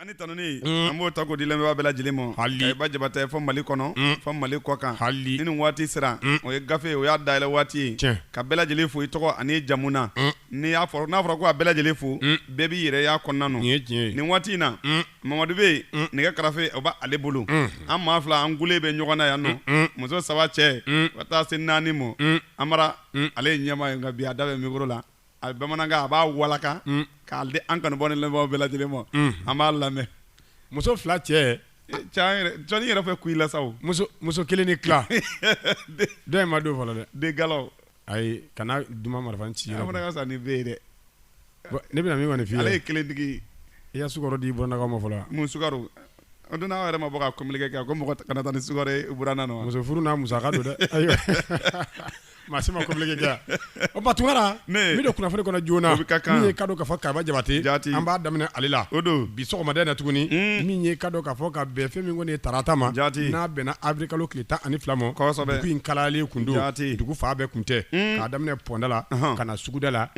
ani tanuni an b'o ta ko di lamɛnbaa bɛɛ lajɛlen ma Kayiba Jabate fɔ Mali kɔnɔ fɔ Mali kɔkan ni nin waati sera o ye gafe o y'a dayɛlɛ waati ye ka bɛɛ lajɛlen fo i tɔgɔ ani jamu na n'a fɔra ko a bɛɛ lajɛlen fo bɛɛ b'i yɛrɛ y'a kɔnɔna na nin waati in na Mamadu bɛ yen nɛgɛ karafe o b'ale bolo an maa fila an gulen bɛ ɲɔgɔn na yan nɔ muso 3 cɛ ka taa se 4 ma Amara ale ye ɲɛmaa ye nka bi a da bɛ micro la a bamanankan a b'a walaka k'a di an kanubɔ ni lamɛnbaaw bɛɛ lajɛlen ma an b'a lamɛn muso 2 cɛ Jɔnni yɛrɛ fɛ kuyi la sa o muso 1 ni tila dɔ in ma don fɔlɔ dɛ de galaw ayi kana duma marifa ci yɔrɔ fana ka sa ni bɛ ye dɛ ne bɛna min kɔni f'i ye ale ye kelentigi i ya sukaro di buranakaw ma fɔlɔ mun sukaro o don n'aw yɛrɛ ma bɔ ka communiqué kɛ ko mɔgɔ kana taa ni sukaro ye buranna nɔ muso furu n'a musaka don dɛ ayiwa maa si ma communiqué kɛ o ba Tunkara min de kunnafoni kɔnɔ joona min ye kadɔ k'a fɔ Kayiba Jabate an b'a daminɛ ale la o don bi sɔgɔmada in na tuguni min ye kadɔ k'a fɔ ka bɛn fɛn min kɔni ye tarata ma n'a bɛnna avril kalo tile 12 ma dugu in kalayalen kun don dugu fa bɛɛ kun tɛ k'a daminɛ pɔnda la ka na suguda la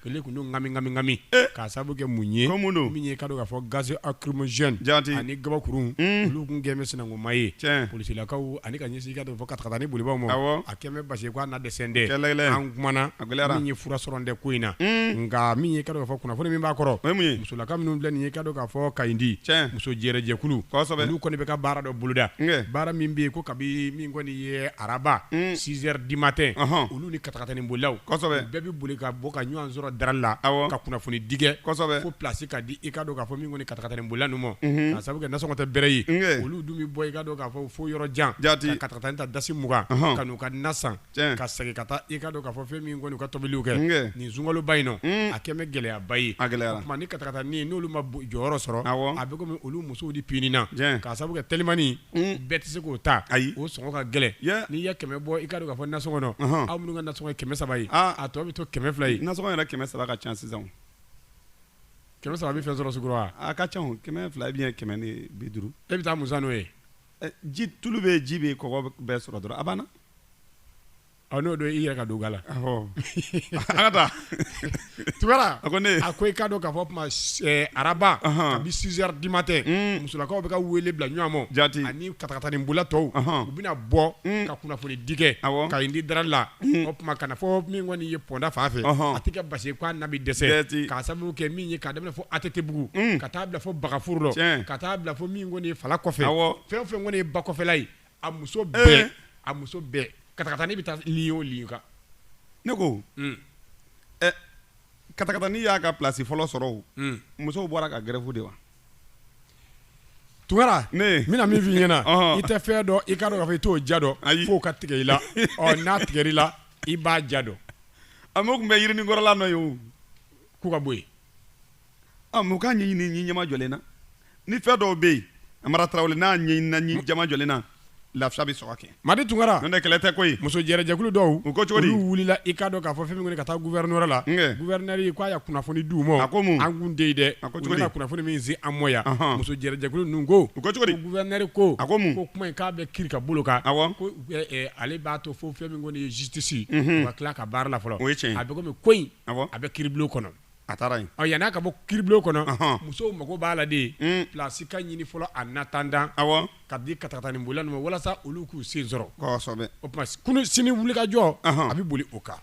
kele kun don ngami k'a sababu kɛ mun ye min ye kadɔ k'a fɔ gaz lacrymogène ani gabakurun olu kun gɛn bɛ sinankunma ye polisilakaw ani ka ɲɛsin kadɔ fɔ katakata ni bolibaw ma a kɛn bɛ basi k'a na dɛsɛ an kumana min ye fura sɔrɔ dɛ ko in na nka min ye kadɔ k'a fɔ kunnafoni min b'a kɔrɔ musolaka minnu filɛ nin ye kadɔ k'a fɔ Kayindi muso jɛrɛjɛkulu olu kɔni bɛ ka baara dɔ boloda baara min bɛ yen ko kabi min kɔni ye araba 6h du matin olu ni katakatani bolilaw bɛɛ bɛ boli ka bɔ ka ɲɔgɔn sɔrɔ darali la ka kunnafoni digɛ fo place ka di i ka dɔn k'a fɔ min kɔni katakatani bolila ninnu ma ka sababu kɛ nasɔngɔ tɛ bɛrɛ ye olu dun bɛ bɔ i ka dɔn k'a fɔ fo yɔrɔ jan ka katakatani ta dasi 20 ka n'u ka na san ka segin ka taa i ka dɔn k'a fɔ fɛn min kɔni u ka tobiliw kɛ nin sunkaloba in nɔ a kɛn bɛ gɛlɛyaba ye o tuma ni katakatani n'olu ma jɔyɔrɔ sɔrɔ a bɛ komi olu musow di pinina k'a sababu kɛ telimani bɛɛ tɛ se k'o ta o sɔngɔ ka gɛlɛn n'i ye 100 bɔ i ka dɔn k'a fɔ nasɔngɔ nɔ aw minnu ka nasɔngɔ ye 300 ye a tɔ bɛ to 200 ye nasɔngɔ yɛrɛ 300 ka ca sisan 300 bɛ fɛn sɔrɔ sugu la a ka ca 200 bien 150 e bɛ taa musa n'o ye ji tulu bɛ ji bɛ kɔgɔ bɛɛ sɔrɔ dɔrɔn a banna n'o don i yɛrɛ ka don ga la an ka taa Tunkara a ko i ka dɔn k'a fɔ tuma araba kabi 6h du matin musolakaw bɛ ka wele bila ɲɔgɔn ma ani katakatani bolila tɔw u bɛna bɔ ka kunnafoni digɛ Kayindi darali la o tuma kana fɔ min kɔni ye pɔnda fan fɛ a tɛ kɛ basi ye k'a na bɛ dɛsɛ k'a sababu kɛ min ye k'a daminɛ fɔ ATT-bugu ka taa bila fɔ Bagafuru la ka taa bila fɔ min kɔni ye Fala kɔfɛ fɛn o fɛn kɔni ye ba kɔfɛla ye a muso bɛɛ katakatani bɛ taa ligne o ligne kan ne ko katakatani y'a ka place fɔlɔ sɔrɔ o musow bɔra ka grève de wa Tunkara n bɛna min f'i ɲɛna i tɛ fɛn dɔn i ka dɔn k'a fɔ i t'o ja dɔn f'o ka tigɛ i la n'a tigɛr'i la i b'a ja dɔn a m'o tun bɛ yirinin kɔrɔla nɔ ye o k'u ka bɔ yen mais u k'a ɲɛɲini ɲi ɲɛma jɔlen na ni fɛn dɔw bɛ yen Amara Tarawele n'a ɲɛɲinina ɲi jama jɔlen na lafiya bɛ sɔrɔ kɛ Madi Tunkara n'o tɛ kɛlɛ tɛ koyi muso jɛrɛjɛkulu dɔw u ko cogo di olu wulila i ka dɔn k'a fɔ fɛn min kɔni ka taa gouverneur la gouverneur ye k'a ya kunnafoni d'u ma a ko mun an kun tɛ yen dɛ u bɛna kunnafoni min se an ma yan muso jɛrɛjɛkulu ninnu ko u ko cogo di gouverneur ko a ko mun ko kuma in k'a bɛ kiri ka bolo kan ko ale b'a to fo fɛn min kɔni ye justice u ka tila ka baara la fɔlɔ o ye tiɲɛ a bɛ komi ko in a bɛ kiribulon kɔnɔ a taara yen yan'a ka bɔ kiribulon kɔnɔ musow mago b'a la de place ka ɲini fɔlɔ en attendant ka di katakatani bolila ninnu ma walasa olu k'u sen sɔrɔ kosɛbɛ o tuma kunu sini wulikajɔ a bɛ boli o kan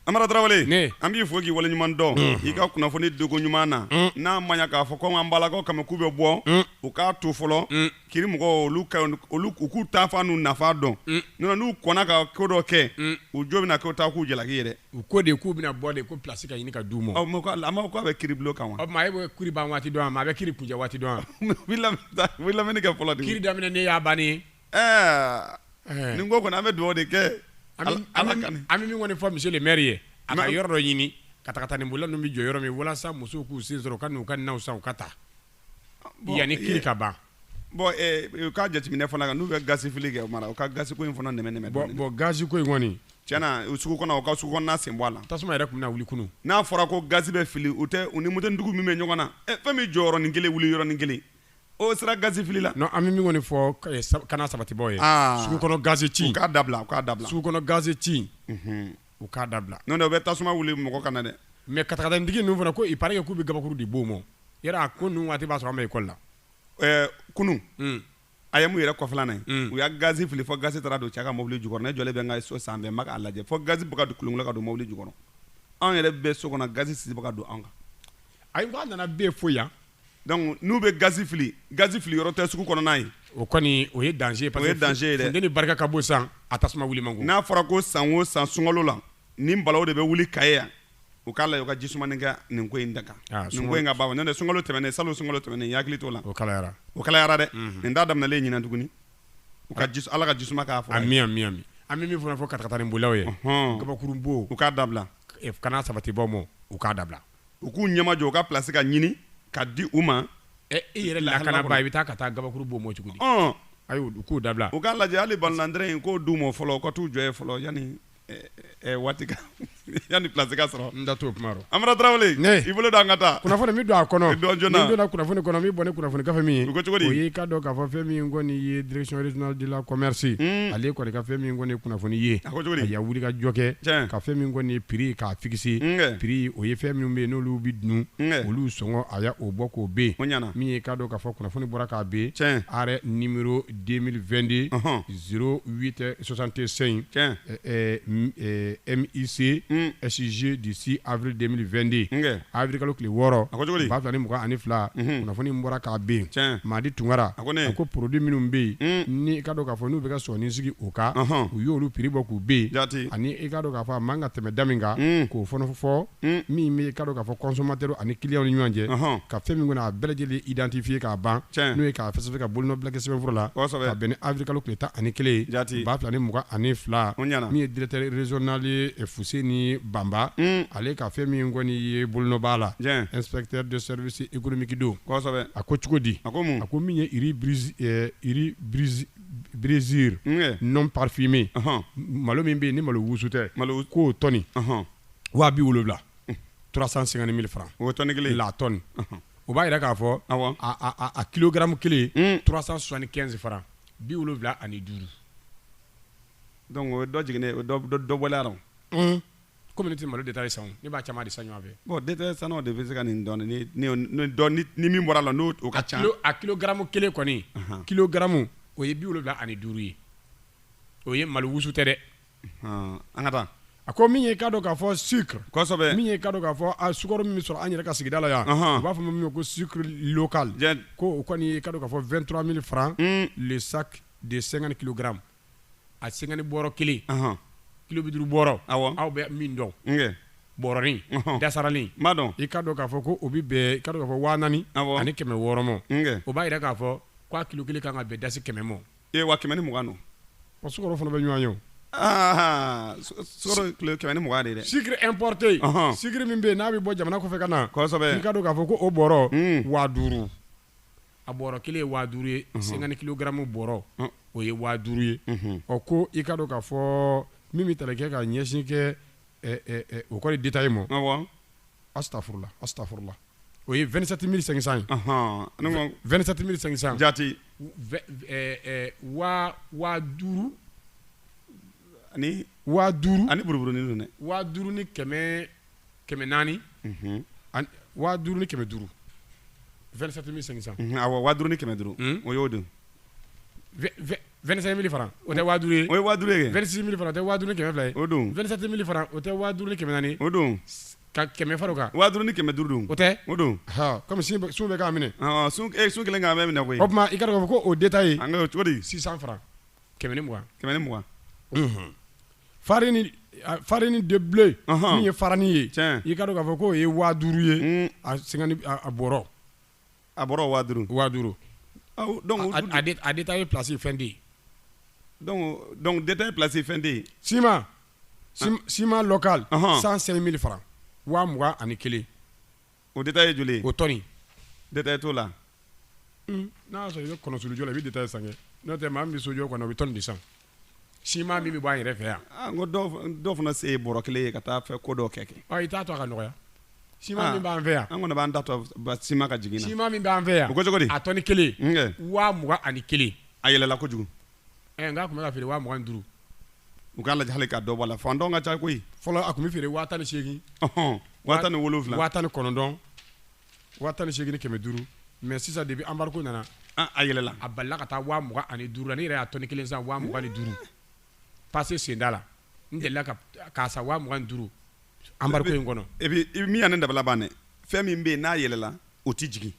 Amara Tarawele an b'i fo k'i waleɲuman dɔn i ka kunnafoni dogo ɲuman na n'a ma ɲɛ k'a fɔ ko an balakaw kama k'u bɛ bɔ u k'a to fɔlɔ kiri mɔgɔw olu k'u ta fa n'u nafa dɔn n'u kɔnna ka ko dɔ kɛ u jo bɛna k'u ta k'u jalaki yɛrɛ u ko de k'u bɛna bɔ de ko place ka ɲini ka d'u ma a ma k'a bɛ kiribulon kan wa o tuma e bɛ kiri ban waati dɔn a bɛ kiri kunjɛ waati dɔn u bɛ lamɛnni kɛ fɔlɔ de kiri daminɛ ne y'a bannen nin ko kɔni an bɛ dugawu de kɛ an bɛ min kɔni fɔ monsieur le maire ye a ka yɔrɔ dɔ ɲini katakatani bolila ninnu bɛ jɔ yɔrɔ min walasa musow k'u sen sɔrɔ u ka n'u ka naw san u ka taa yanni kiri ka ban bon u ka jateminɛ fana kan n'u bɛ gasi fili kɛ Mara u ka gasi ko in fana nɛmɛ bon gasi ko in kɔni tiɲɛna sugu kɔnɔ u ka sugu kɔnɔna sen bɔ a la tasuma yɛrɛ tun bɛna wuli kunun n'a fɔra ko gasi bɛ fili u ni moto-tigiw min bɛ ɲɔgɔn na fɛn min jɔ yɔrɔnin kelen wuli yɔrɔnin kelen o sera gasi fili la non an bɛ min kɔni fɔ kana sabatibaaw ye sugu kɔnɔ gasi ci u k'a dabila sugu kɔnɔ gasi ci u k'a dabila n'o tɛ u bɛ tasuma wuli mɔgɔ kana dɛ mais katakatani tigi ninnu fana ko il paraît que k'u bɛ gabakuru di b'o ma yɛrɛ a ko ninnu waati b'a sɔrɔ an bɛ école la kunu a ye mun yɛrɛ kɔfɛla na u y'a gazi fili fo gazi taara don cɛ ka mobili jukɔrɔ ne jɔlen bɛ n ka so sanfɛ n ma k'a lajɛ fo gazi bɛ ka don kulunkulon ka don mobili jukɔrɔ anw yɛrɛ bɛ so kɔnɔ gazi sisi bɛ ka don anw kan ayi n ko a nana bɛɛ fo yan donc n'u bɛ gazi fili yɔrɔ tɛ sugu kɔnɔna ye o kɔni o ye danger parce que o ye danger ye dɛ funteni barika ka bon san a tasuma wuli man go n'a fɔra ko san o san sunkalo la ni balaw de bɛ wuli kaye yan u k'a lajɛ u ka jisumanin kɛ nin ko in da kan nin ko in ka ban n'o tɛ sunkalo tɛmɛnen salon sunkalo tɛmɛnen n hakili t'o la o kalayara dɛ nin t'a daminɛlen ɲinan tuguni u ka ala ka jisuma k'a fɔ ami an bɛ min fɔ katakatani bolilaw ye gabakurun bo u k'a dabila kana sabatibaw ma u k'a dabila u k'u ɲɛmajɔ u ka place ka ɲini ka di u ma e yɛrɛ lakana ba i bɛ taa ka taa gabakuru bo mɔ cogo di ayi u k'u dabila u k'a lajɛ hali balonandɛrɛ in k'o d'u ma fɔlɔ u ka t'u jɔ ye fɔlɔ yanni waati yanni place ka sɔrɔ n da t'o kuma rɔ Amara Traoré i bolo don an ka taa kunnafoni min don a kɔnɔ dɔn joona min donna kunnafoni kɔnɔ min bɔ ni kunnafoni gafe min ye u ko cogo di o ye k'a dɔn k'a fɔ fɛn min kɔni ye direction régionale de la commerce ale kɔni ka fɛn min kɔni ye kunnafoni ye a ko cogo di a y'a wuli ka jɔ kɛ ka fɛn min kɔni ye prix k'a fixer prix o ye fɛn minnu bɛ yen n'olu bɛ dun olu sɔngɔ a y'a o bɔ k'o ben min ye k'a dɔn k'a fɔ kunnafoni bɔra k'a ben arrêt numéro 2022 0865 MIC SG du 6 avril 2022 avril kalo tile 6 2022 kunnafoni min bɔra k'a ben Madi Tunkara a ko produit minnu bɛ yen ni i ka dɔn k'a fɔ n'u bɛ ka sɔni sigi o kan u y'olu prix bɔ k'u ben ani i ka dɔn k'a fɔ a man ka tɛmɛ da min kan k'o fɔ min bɛ i ka dɔn k'a fɔ consommateur ani client ni ɲɔgɔn cɛ ka fɛn min kɔni a bɛɛ lajɛlen identifier k'a ban n'o ye k'a fɛsɛfɛ ka bolonɔ bila kɛ sɛbɛnfura la ka bɛn ni avril kalo tile 11 2022 min ye directeur régional Fuseni Bamba ale ka fɛn min kɔni ye bolonɔ b'a la inspecteur de service économique don a ko cogo di a ko min ye riz brisure non parfumé malo min bɛ yen ni malo wusu tɛ k'o tɔni 70,000 350 000 francs o tɔni kelen la tonne o b'a yira k'a fɔ a kilogramme kelen 375 francs 75. donc o dɔ jiginnen o dɔ bɔlen a komi ne tɛ malo détail san ne b'a caman de san ɲɔgɔn fɛ bon détail sannaw de bɛ se ka nin dɔn ni min bɔra la n'o ka ca a kilogramme kelen kɔni kilogramme o ye 75 ye o ye malo wusu tɛ dɛ an ka taa a ko min ye k'a dɔn k'a fɔ sucre kosɛbɛ min ye k'a dɔn k'a fɔ a sukaro min bɛ sɔrɔ an yɛrɛ ka sigida la yan u b'a fɔ min ma ko sucre local ko o kɔni ye k'a dɔn k'a fɔ 23 000 francs le sac de 50 kg a 50 bɔrɔ kelen kilo 50 bɔrɔ aw bɛ min dɔn bɔrɔnin dasaralen i ka dɔn k'a fɔ ko o bɛ bɛn i ka dɔn k'a fɔ 400 ani 600 ma o b'a yira k'a fɔ k'a kilo kelen kan ka bɛn dasi 100 ma wa 120 don o sukaro fana bɛ ɲɔgɔn ye sukaro kilo 120 de dɛ sucre importé sucre min bɛ yen n'a bɛ bɔ jamana kɔfɛ ka na i ka dɔn k'a fɔ ko o bɔrɔ 5000 a bɔrɔ kelen ye 5000 ye 50 kilogramme bɔrɔ o ye 5000 ye ɔ ko i ka dɔn k'a fɔ min bɛ tali kɛ ka ɲɛsin kɛ o kɔni détail ma astafurla o ye 27 500 ye 27 500 jati 5000 ani 5000 ani buruburunin don dɛ 5000 ni 400 5000 ni 500 27 500 awɔ 5000 ni 500 o y'o don 25 000 francs o tɛ 5000 ye o ye 5000 ye 26 000 francs o tɛ 5000 ni 200 ye o don 27 000 francs o tɛ 5000 ni 400 o don ka 100 fara o kan 5000 ni 500 don o tɛ o don comme sun bɛ k'a minɛ sun kelen k'a minɛ koyi o tuma i ka dɔn k'a fɔ ko o détail an ka cogo di 600 francs 120 farine de blé min ye farani ye i ka dɔn k'a fɔ ko o ye 5000 ye a 50 a bɔrɔ 5000 donc a détail placé fɛn de ye donc détail placé fɛn de ye ciment local 105 000 francs 21 o détail ye joli ye o tɔni détail t'o la n'a y'a sɔrɔ i bɛ kɔnɔsulu jɔ la i bɛ détail san kɛ n'o tɛ maa min bɛ sojɔ kɔnɔ o bɛ tɔni de san ciment min bɛ bɔ an yɛrɛ fɛ yan n ko dɔw fana se ye bɔrɔ kelen ye ka taa fɛ ko dɔw kɛ i t'a to a ka nɔgɔya ciment min b'an fɛ yan an kɔni b'an da to ciment ka jigin na ciment min b'an fɛ yan o ko cogo di a tɔni kelen 21 a yɛlɛla kojugu n k'a tun bɛ ka feere 25 u k'a lajɛ hali ka dɔ bɔ a la fandɔn ka ca koyi fɔlɔ a tun bɛ feere 18 17 19 15,500 mais sisan depuis embargo nana a yɛlɛla a balila ka taa 25,000 la ne yɛrɛ y'a tɔni kelen san 25,000 passé senda la n delila k'a sa 25,000 embargo in kɔnɔ et puis min y'a ne dabala ban dɛ fɛn min bɛ yen n'a yɛlɛla o tɛ jigin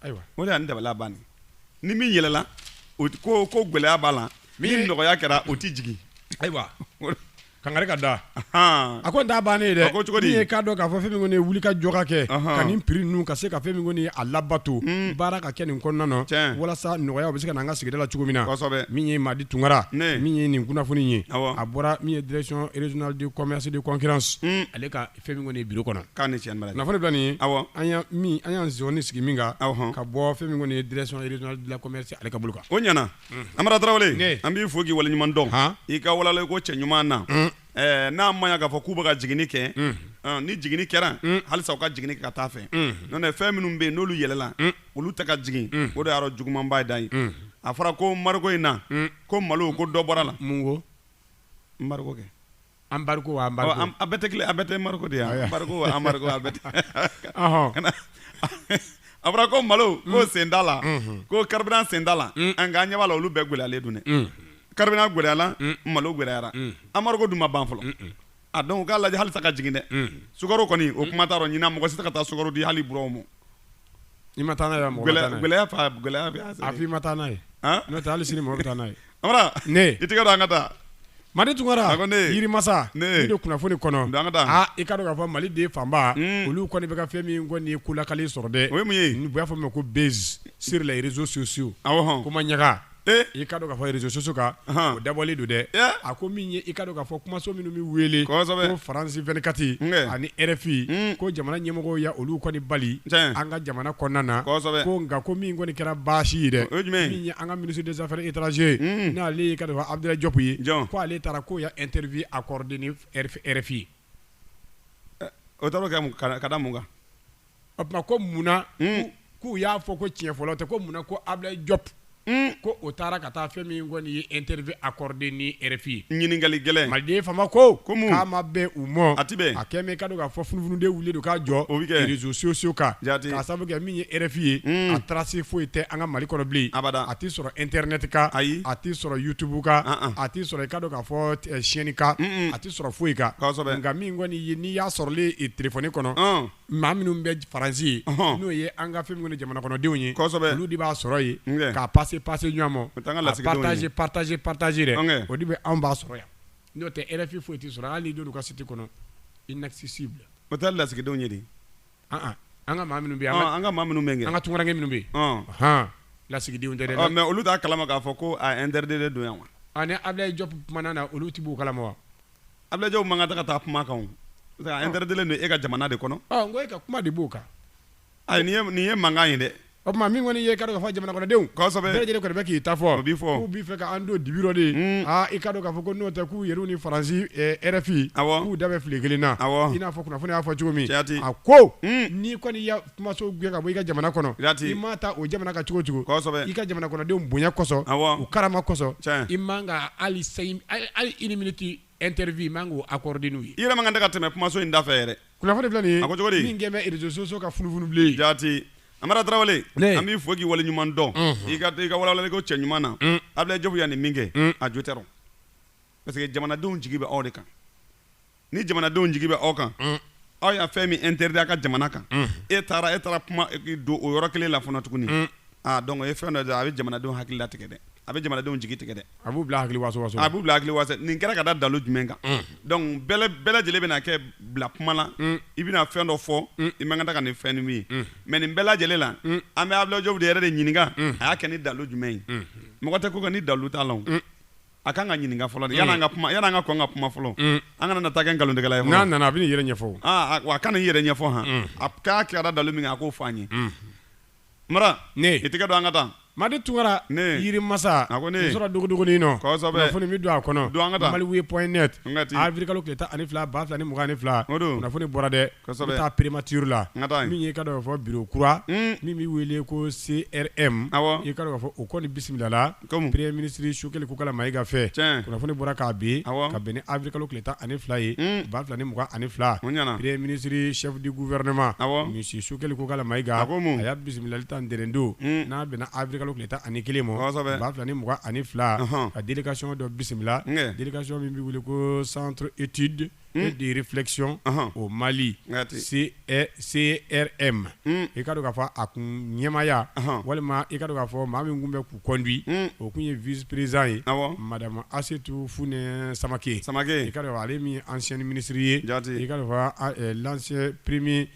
ayiwa o de y'a ne dabala ban ni min yɛlɛla ko gɛlɛya b'a la min nɔgɔya kɛra o tɛ jigin ayiwa kangari ka da a ko n t'a bannen ye dɛ min ye k'a dɔn k'a fɔ fɛn min kɔni ye wuli ka jɔ ka kɛ ka nin prix ninnu ka se ka fɛn min kɔni ye a labato baara ka kɛ nin kɔnɔna na walasa nɔgɔya bɛ se ka na an ka sigida la cogo min na min ye Madi Tunkara min ye nin kunnafoni ye a bɔra min ye direction régionale du commerce de concurrence ale ka fɛn min kɔni ye bureau kɔnɔ kunnafoni bila nin ye an y'an zoni sigi min kan ka bɔ fɛn min kɔni ye direction régionale de la commerce ale ka bolo kan o ɲɛna Amara Tarawele an b'i fo k'i waleɲuman dɔn i ka walala ko cɛ ɲuman na n'a ma ɲa k'a fɔ k'u bɛ ka jigini kɛ ni jigini kɛra halisa u ka jigini kɛ ka taa fɛ n'o tɛ fɛn minnu bɛ yen n'olu yɛlɛla olu tɛ ka jigin o de y'a dɔn jugumanba ye da ye a fɔra ko marigo in na ko malo ko dɔ bɔra la mun ko marigo kɛ embargo a bɛɛ tɛ kelen a bɛɛ tɛ marigo de ye embargo a bɛɛ tɛ a fɔra ko malo ko senda la ko carburant senda la an ka ɲɛ b'a la olu bɛɛ gɛlɛyalen don dɛ carburant gɛlɛyala malo gɛlɛyara embargo dun ma ban fɔlɔ a donc k'a lajɛ halisa ka jigin dɛ sukaro kɔni o kuma t'a rɔ ɲinan mɔgɔ si tɛ ka taa sukaro di hali buraw ma i ma taa n'a ye mɔgɔ gɛlɛya bɛ a f'i ma taa n'a ye n'o tɛ hali sini mɔgɔ bɛ taa n'a ye Amara ne i tɛgɛ don an ka taa Madi Tunkara Yirimasa ni de kunnafoni kɔnɔ i ka dɔn k'a fɔ Mali den fanba olu kɔni bɛ ka fɛn min kɔni ye kulakali sɔrɔ dɛ o ye mun ye u b'a fɔ min ma ko base sur les réseaux sociaux ko ma ɲaga i ka dɔn k'a fɔ réseaux sociaux kan o dabɔlen don dɛ a ko min ye i ka dɔn k'a fɔ kumaso minnu bɛ wele ko France 24 ani RFI ko jamana ɲɛmɔgɔw ya olu kɔni bali an ka jamana kɔnɔna na ko nka ko min kɔni kɛra baasi ye dɛ min ye an ka ministre des affaires étrangères n'ale ye ka dɔn k'a fɔ Abdoulaye Diop ye ko ale taara k'o ya interview accordé ni RFI o taara kɛ ka da mun kan o tuma ko munna k'u y'a fɔ ko tiɲɛ fɔlɔ tɛ ko munna ko Abdoulaye Diop ko o taara ka taa fɛn min kɔni ye interview accordé ni RFI ɲininkali gɛlɛn Maliden fama ko k'a ma bɛn u mɔ a kɛ mɛ ka dɔn k'a fɔ funufununden wulilen don k'a jɔ réseaux sociaux kan k'a sababu kɛ min ye RFI ye a trace foyi tɛ an ka Mali kɔnɔ bilen a tɛ sɔrɔ internet kan a tɛ sɔrɔ YouTube kan a tɛ sɔrɔ i ka dɔn k'a fɔ chaîne kan a tɛ sɔrɔ foyi kan nka min kɔni ye n'i y'a sɔrɔlen téléphone kɔnɔ maa minnu bɛ Faransi ye n'o ye an ka fɛn min kɔni jamana kɔnɔdenw ye olu de b'a sɔrɔ ye k'a passer ɲɔgɔn ma partager dɛ o de bɛ anw b'a sɔrɔ yan n'o tɛ RFI foyi tɛ sɔrɔ hali n'i don u ka site kɔnɔ inaccessible o tɛ lasigidenw ye de an ka maa minnu bɛ yen an ka maa minnu bɛ yen an ka tunkarakɛ minnu bɛ yen lasigidenw tɛ dɛ mais olu t'a kalama k'a fɔ ko a interdit don yan wa ni Abdoulaye Diop kumana na olu tɛ b'u kalama wa Abdoulaye Diop man ka taa kuma kan a interdit don e ka jamana de kɔnɔ n ko e ka kuma de b'o kan ayi nin ye mankan ye dɛ o tuma min kɔni ye ka dɔn k'a fɔ jamana kɔnɔdenw bɛɛ lajɛlen kɔni bɛ k'i ta fɔ k'u b'i fɛ k'an don dibiro de i ka dɔn k'a fɔ ko n'o tɛ k'u yɛrɛw ni Faransi RFI k'u da bɛ file kelen na i n'a fɔ kunnafoni y'a fɔ cogo min a ko n'i kɔni ya kumaso gɛn ka bɔ i ka jamana kɔnɔ i ma taa o jamana kan cogo i ka jamana kɔnɔdenw bonya kɔsɔn u karama kɔsɔn i man ka hali une minute interview man k'o accordé n'u ye i yɛrɛ man kan tɛ ka tɛmɛ kumaso in da fɛ yɛrɛ kunnafoni filɛ nin ye a ko cogo di min kɛ bɛ réseaux sociaux ka funufunu bilen jaati Amara Tarawele an b'i fo k'i waleɲuman dɔn i ka walawalali ko cɛ ɲuman na Abdoulaye Diop ya nin min kɛ a jo tɛ parce que jamanadenw jigi bɛ aw de kan ni jamanadenw jigi bɛ aw kan aw y'a fɛn min interdit a ka jamana kan e taara kuma don o yɔrɔ kelen la fana tuguni donc o ye fɛn dɔ a bɛ jamanadenw hakili la tigɛ dɛ a bɛ jamanadenw jigi tigɛ dɛ a b'u bila hakili waso a b'u bila hakili waso nin kɛra ka da dalu jumɛn kan donc bɛɛ lajɛlen bɛna kɛ bila kuma la i bɛna fɛn dɔ fɔ i man kan tɛ ka nin fɛn min ye mais nin bɛɛ lajɛlen la an bɛ Abdoulaye Diop de yɛrɛ de ɲininka a y'a kɛ ni dalu jumɛn ye mɔgɔ tɛ ko ka ni dalu t'a la a kan ka ɲininka fɔlɔ de yan'an ka kɔn ka kuma fɔlɔ an kana na taa kɛ nkalontigɛla ye fɔlɔ n'a nana a bɛ nin yɛrɛ ɲɛfɔ wa a kana nin yɛrɛ ɲɛfɔ a k'a kɛra dalu min a k'o fɔ an ye Mara i tɛgɛ don an ka taa Madi Tungara yiri masa sɔrɔ dogodogonin nɔ kunnafoni mi don a kɔnɔ maliwe.net Africa kileta ani 2 2022 kunnafoni bɔra dɛ bɛ taa primature la min ye ka dɔ fɔ bureau kura min bɛ wele ko CRM i ka dɔ fɔ o kɔni bisimila la premier ministre Sukeli Kokala Mayiga fɛ kunnafoni bɔra k'a bin ka bɛn ni Africa kileta ani 2 ye 2022 premier ministre chef du gouvernement monsieur Sukeli Kokala Mayiga a y'a bisimilali ta ntɛnɛndon n'a bɛnna Africa kileta ani 1 ma 2022 ka délégation dɔ bisimila délégation min bɛ wele ko centre étude et de réflexion au Mali CRM i ka dɔn k'a fɔ a kun ɲɛmaya walima i ka dɔn k'a fɔ maa min kun bɛ k'u conduit o kun ye vice président ye madame Assetou Fune Samake i ka dɔn ale min ancien ministre ye i ka dɔn fɔ l'ancien premier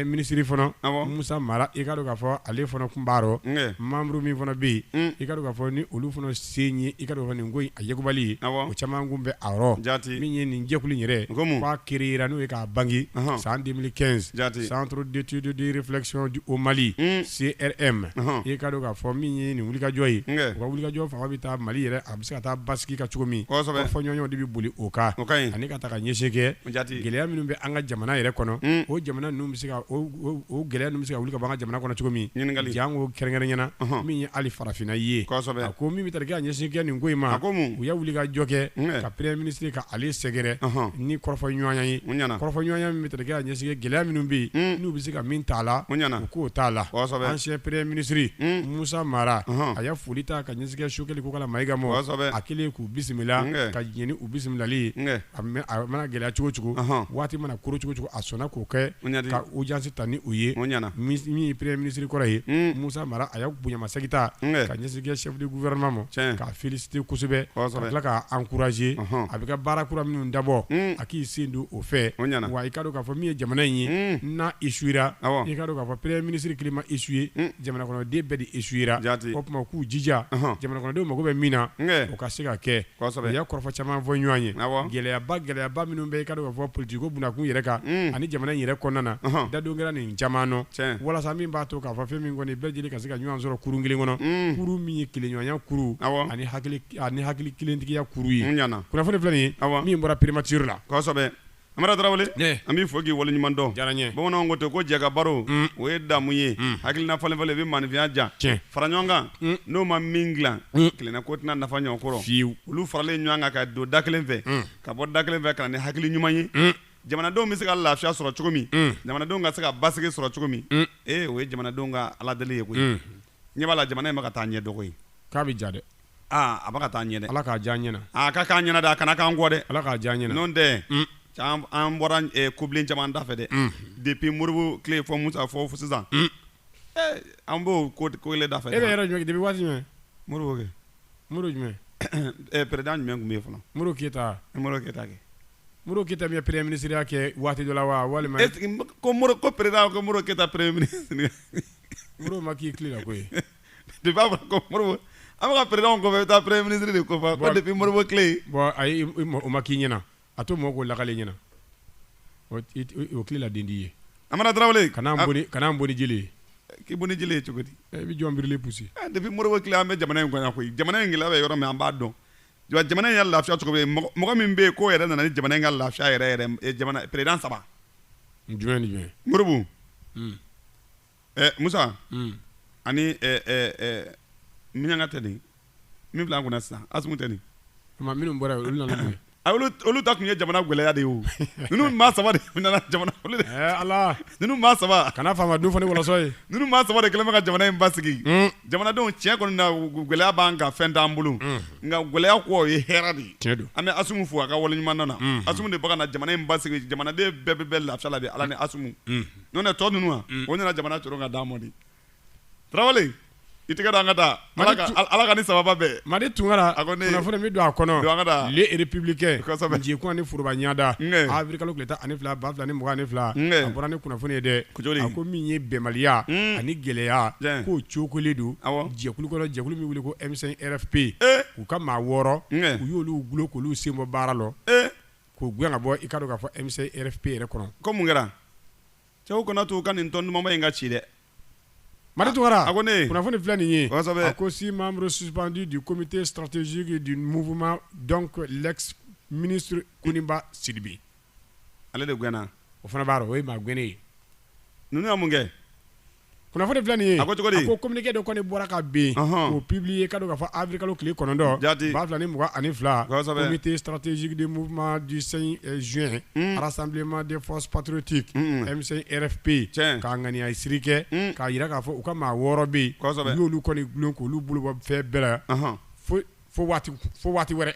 ministre fana Musa Mara i ka dɔn k'a fɔ ale fana kun b'a rɔ membre min fana bɛ yen i ka dɔn k'a fɔ ni olu fana se ye i ka dɔn k'a fɔ nin ko in a yegubali ye o caman kun bɛ a rɔ min ye nin jɛkulu in yɛrɛ k'a créera n'o ye k'a bange san 2015 centre d'étude de réflexion au Mali CRM i ka dɔn k'a fɔ min ye nin wulikajɔ ye u ka wulikajɔ fanga bɛ taa Mali yɛrɛ a bɛ se ka taa basigi ka cogo min fɔɲɔgɔnw de bɛ boli o kan ani ka taa ka ɲɛsin kɛ gɛlɛya minnu bɛ an ka jamana yɛrɛ kɔnɔ o jamana ninnu bɛ se ka o gɛlɛya ninnu bɛ se ka wuli ka bɔ an ka jamana kɔnɔ cogo min jango kɛrɛnkɛrɛnyana min ye ali farafinna ye a ko min bɛ taa ka ɲɛsin kɛ nin ko in ma u y'a wuli ka jɔ kɛ ka premier ministre ka ale sɛgɛrɛ ni kɔrɔfɔɲɔgɔnya ye kɔrɔfɔɲɔgɔnya min bɛ taa ka ɲɛsin gɛlɛya minnu bɛ yen n'u bɛ se ka min t'a la u k'o t'a la ancien premier ministre Musa Mara a y'a foli ta ka ɲɛsin Sukeli Kokala Mayiga ma a kɛlen k'u bisimila ka jɛn ni u bisimilali ye a mana gɛlɛya cogo cogo waati mana koro cogo cogo a sɔnna k'o kɛ ka audience ta ni u ye min ye premier ministre kɔrɔ ye Musa Mara a y'a bonyamasegin ta ka ɲɛsin chef du gouvernement ma k'a féliciter kosɛbɛ ka tila k'a encourager a bɛ ka baara kura minnu dabɔ a k'i sen don o fɛ wa i ka dɔn k'a fɔ min ye jamana in ye n'a échouera i ka dɔn k'a fɔ premier ministre kelen ma échoué jamana kɔnɔden bɛɛ de échouera o tuma k'u jija jamana kɔnɔdenw mago bɛ min na o ka se ka kɛ u y'a kɔrɔfɔ caman fɔ ɲɔgɔn ye gɛlɛyaba minnu bɛ i ka dɔn k'a fɔ politique ko bunakun yɛrɛ kan ani jamana in yɛrɛ kɔnɔna na dadon kɛra nin caman nɔ walasa min b'a to k'a fɔ fɛn min kɔni bɛɛ lajɛlen ka se ka ɲɔgɔn sɔrɔ kurun kelen kɔnɔ kuru min ye kelenɲɔgɔnya kuru ani hakili kelentigiya kuru ye kunnafoni filɛ nin ye min bɔra primature la Amara Tarawele an b'i fɔ k'i waleɲuman dɔn bamananw ko ten ko jɛ ka baro o ye damu ye hakilina falenfalen bɛ maanifinya jan fara ɲɔgɔn kan n'o ma min dilan kelenna ko tɛna nafa ɲɔgɔn kɔrɔ olu faralen ɲɔgɔn kan ka don da kelen fɛ ka bɔ da kelen fɛ ka na ni hakili ɲuman ye jamanadenw bɛ se ka lafiya sɔrɔ cogo min jamanadenw ka se ka basigi sɔrɔ cogo min o ye jamanadenw ka ala deli ye koyi ɲɛ b'a la jamana in bɛ ka taa ɲɛ dɔgɔ ye k'a bɛ ja dɛ a bɛ ka taa ɲɛ dɛ ala k'a ja ɲɛna ka k'an ɲɛna dɛ a kana k'an kɔ dɛ ala k'a ja ɲɛna n'o tɛ an bɔra kobilen caman da fɛ dɛ depuis Moribo tile fɔ Musa fɔ sisan an b'o ko kelen da fɛ e bɛ yɛrɛ jumɛn depuis waati jumɛn Moribo kɛ Moribo jumɛn président jumɛn tun bɛ yen fɔlɔ Moribo Keyita kɛ Moribo Keyita min ye premier ministre ya kɛ waati dɔ la wa walima ko président ko Moribo Keyita premier ministre Moribo ma k'i tile la koyi depuis a fɔra ko Moribo an bɛ ka président kɔfɛ i bɛ taa premier ministre de kɔfɛ ko depuis Moribo tile bon ayi o ma k'i ɲɛna a to mɔgɔw k'o lakale ɲɛna o tile la den di ye Amara Tarawele kana n boni jeli ye k'i boni jeli ye cogo di i bɛ jɔn birili pusi depuis Moribo tile an bɛ jamana in kɔnɔ koyi jamana in gɛlɛya bɛ yɔrɔ min an b'a dɔn jamana in yɛrɛ lafiya cogo bɛ mɔgɔ min bɛ yen k'o yɛrɛ nana ni jamana in ka lafiya yɛrɛ jamana président 3 jumɛn ni jumɛn Moribo Musa ani Miɲanga tɛ nin min filɛ an kunna sisan Asumu tɛ nin minnu bɔra olu nana n'u ye olu ta kun ye jamana gɛlɛya de ye o ninnu maa saba de nana jamana olu de ala ninnu maa saba kana faama dun fɔ ni wɔlɔsɔ ye ninnu maa saba de kɛlen bɛ ka jamana in basigi jamanadenw tiɲɛ kɔni na gɛlɛya b'an kan fɛn t'an bolo nka gɛlɛya kɔ o ye hɛrɛ de ye tiɲɛ don an bɛ Asumu fo a ka waleɲuman na Asumu de bɛ ka na jamana in basigi jamanaden bɛɛ bɛ lafiya la de ala ni Asumu n'o tɛ tɔ ninnu o nana jamana cɔrɔ ka d'an ma de Tarawele i tɛgɛ don an ka taa ala ka ni sababa bɛɛ Madi Tunkara kunnafoni min don a kɔnɔ les républicains Njekun ani Foroba Ɲada Africa kileta ani 2 2022 a bɔra ni kunnafoni ye dɛ a ko min ye bɛnbaliya ani gɛlɛya k'o cokolen don jɛkulu kɔnɔ jɛkulu min wele ko M5 RFP u ka maa 6 u y'olu gulo k'olu sen bɔ baara la k'o gɛn ka bɔ i ka dɔn k'a fɔ M5 RFP yɛrɛ kɔnɔ ko mun kɛra cɛw kana to u ka nin tɔn dumanba in ka ci dɛ Madi Tunkara a ko ne kunnafoni filɛ nin ye kosɛbɛ a ko 6 membres suspendus du comité stratégique du mouvement donc l'ex-ministre Koniba Sidibe ale de gɛnna o fana b'a dɔn o ye maa gɛnnen ye ninnu y'a mun kɛ kunnafoni filɛ nin ye a ko cogo di a ko communiqué dɔ kɔni bɔra ka ben k'o publier ka don ka fɔ avril kalo tile 9 2022 comité stratégique du mouvement du 5 juin rassemblement des forces patriotiques M5 RFP k'a ŋaniya siri kɛ k'a yira k'a fɔ u ka maa 6 bɛ yen u y'olu kɔni gulon k'olu bolo bɔ fɛn bɛɛ la fo waati wɛrɛ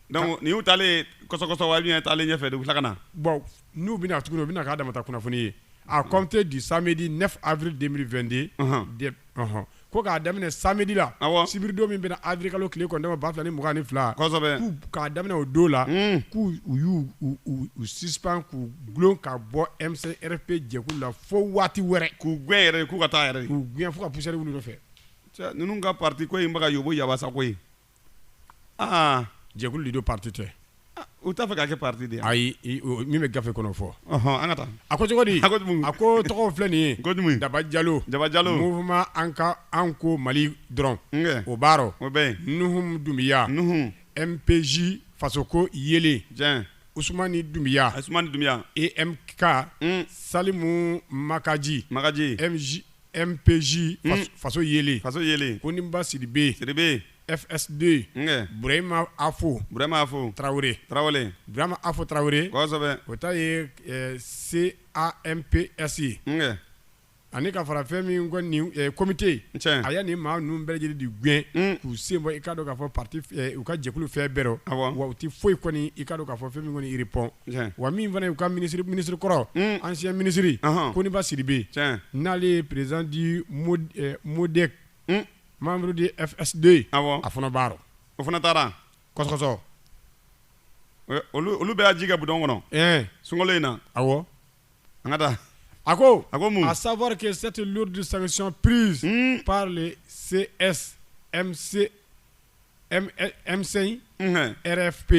donc ni y'u taalen kɔsɔkɔsɔ wa bien taalen ɲɛfɛ de u tila ka na bon n'u bɛna tuguni u bɛna k'a damata kunnafoni ye à compter du samedi 9 avril 2022 ko k'a daminɛ samedi la sibiridon min bɛna avril kalo tile 9 2022 k'u k'a daminɛ o don la k'u y'u suspend k'u gulon ka bɔ M5 RFP jɛkulu la fo waati wɛrɛ k'u gɛn yɛrɛ k'u ka taa yɛrɛ k'u gɛn fo ka poussière wuli nɔfɛ ninnu ka parti ko in bɛ ka yobo yabasa ko ye jɛkulu de don parti tɛ u t'a fɛ k'a kɛ parti de ye ayi min bɛ gafe kɔnɔ fɔ an ka taa a ko cogo di a ko tɔgɔw filɛ nin ye Daba Jalo mouvement an ko Mali dɔrɔn o b'a rɔ Nuhum Dumbiya MPJ fasoko Yele Ousmane Dumbiya EMK Salimu Makaji MPJ faso Yele Koniba Sidibe FS2 Burema Afo Traoré Burema Afo Traoré o ta ye CAMPS ani ka fara fɛn min ko ni comité a y'a ni maa ninnu bɛɛ lajɛlen de gɛn k'u sen bɔ i ka dɔn k'a fɔ parti u ka jɛkulu fɛn bɛɛ rɔ wa u ti foyi kɔni i ka dɔn k'a fɔ fɛn min kɔni iripɔn wa min fana y'u ka ministre kɔrɔ ancien ministre Koniba Sidibe n'ale ye président du MODEC membre de FS2 a fana b'a rɔ o fana taara kɔsɔkɔsɔ olu bɛɛ y'a ji kɛ bidon kɔnɔ sunkalo in na awɔ an ka taa a ko à savoir que cette lourde sanction prise par le CSMC M5 RFP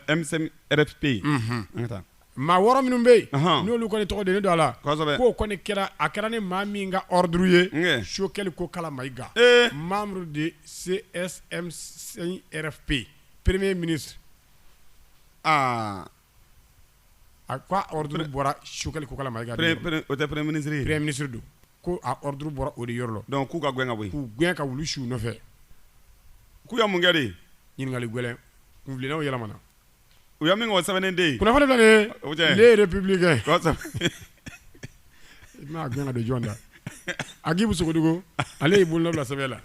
M5 RFP an ka taa maa 6 minnu bɛ yen n'olu kɔni tɔgɔ denen don a la k'o kɔni kɛra ni maa min ka ordre ye Sokɛli ko Kala Mayiga membre de CSM5 RFP premier ministre a ko a ordre bɔra Sokɛli ko Kala Mayiga o tɛ premier ministre ye premier ministre don ko a ordre bɔra o de yɔrɔ la donc k'u ka gɛn ka bɔ yen k'u gɛn ka wuli su nɔfɛ k'u ya mun kɛ de ɲininkali gɛlɛn kunfilennaw yɛlɛmana u ya min kɛ o sɛbɛnnen de ye kunnafoni filɛ nin ye les républicains i bɛna gɛn ka don jɔn da Agibu Sogodogo ale y'i bolo bila sɛbɛn la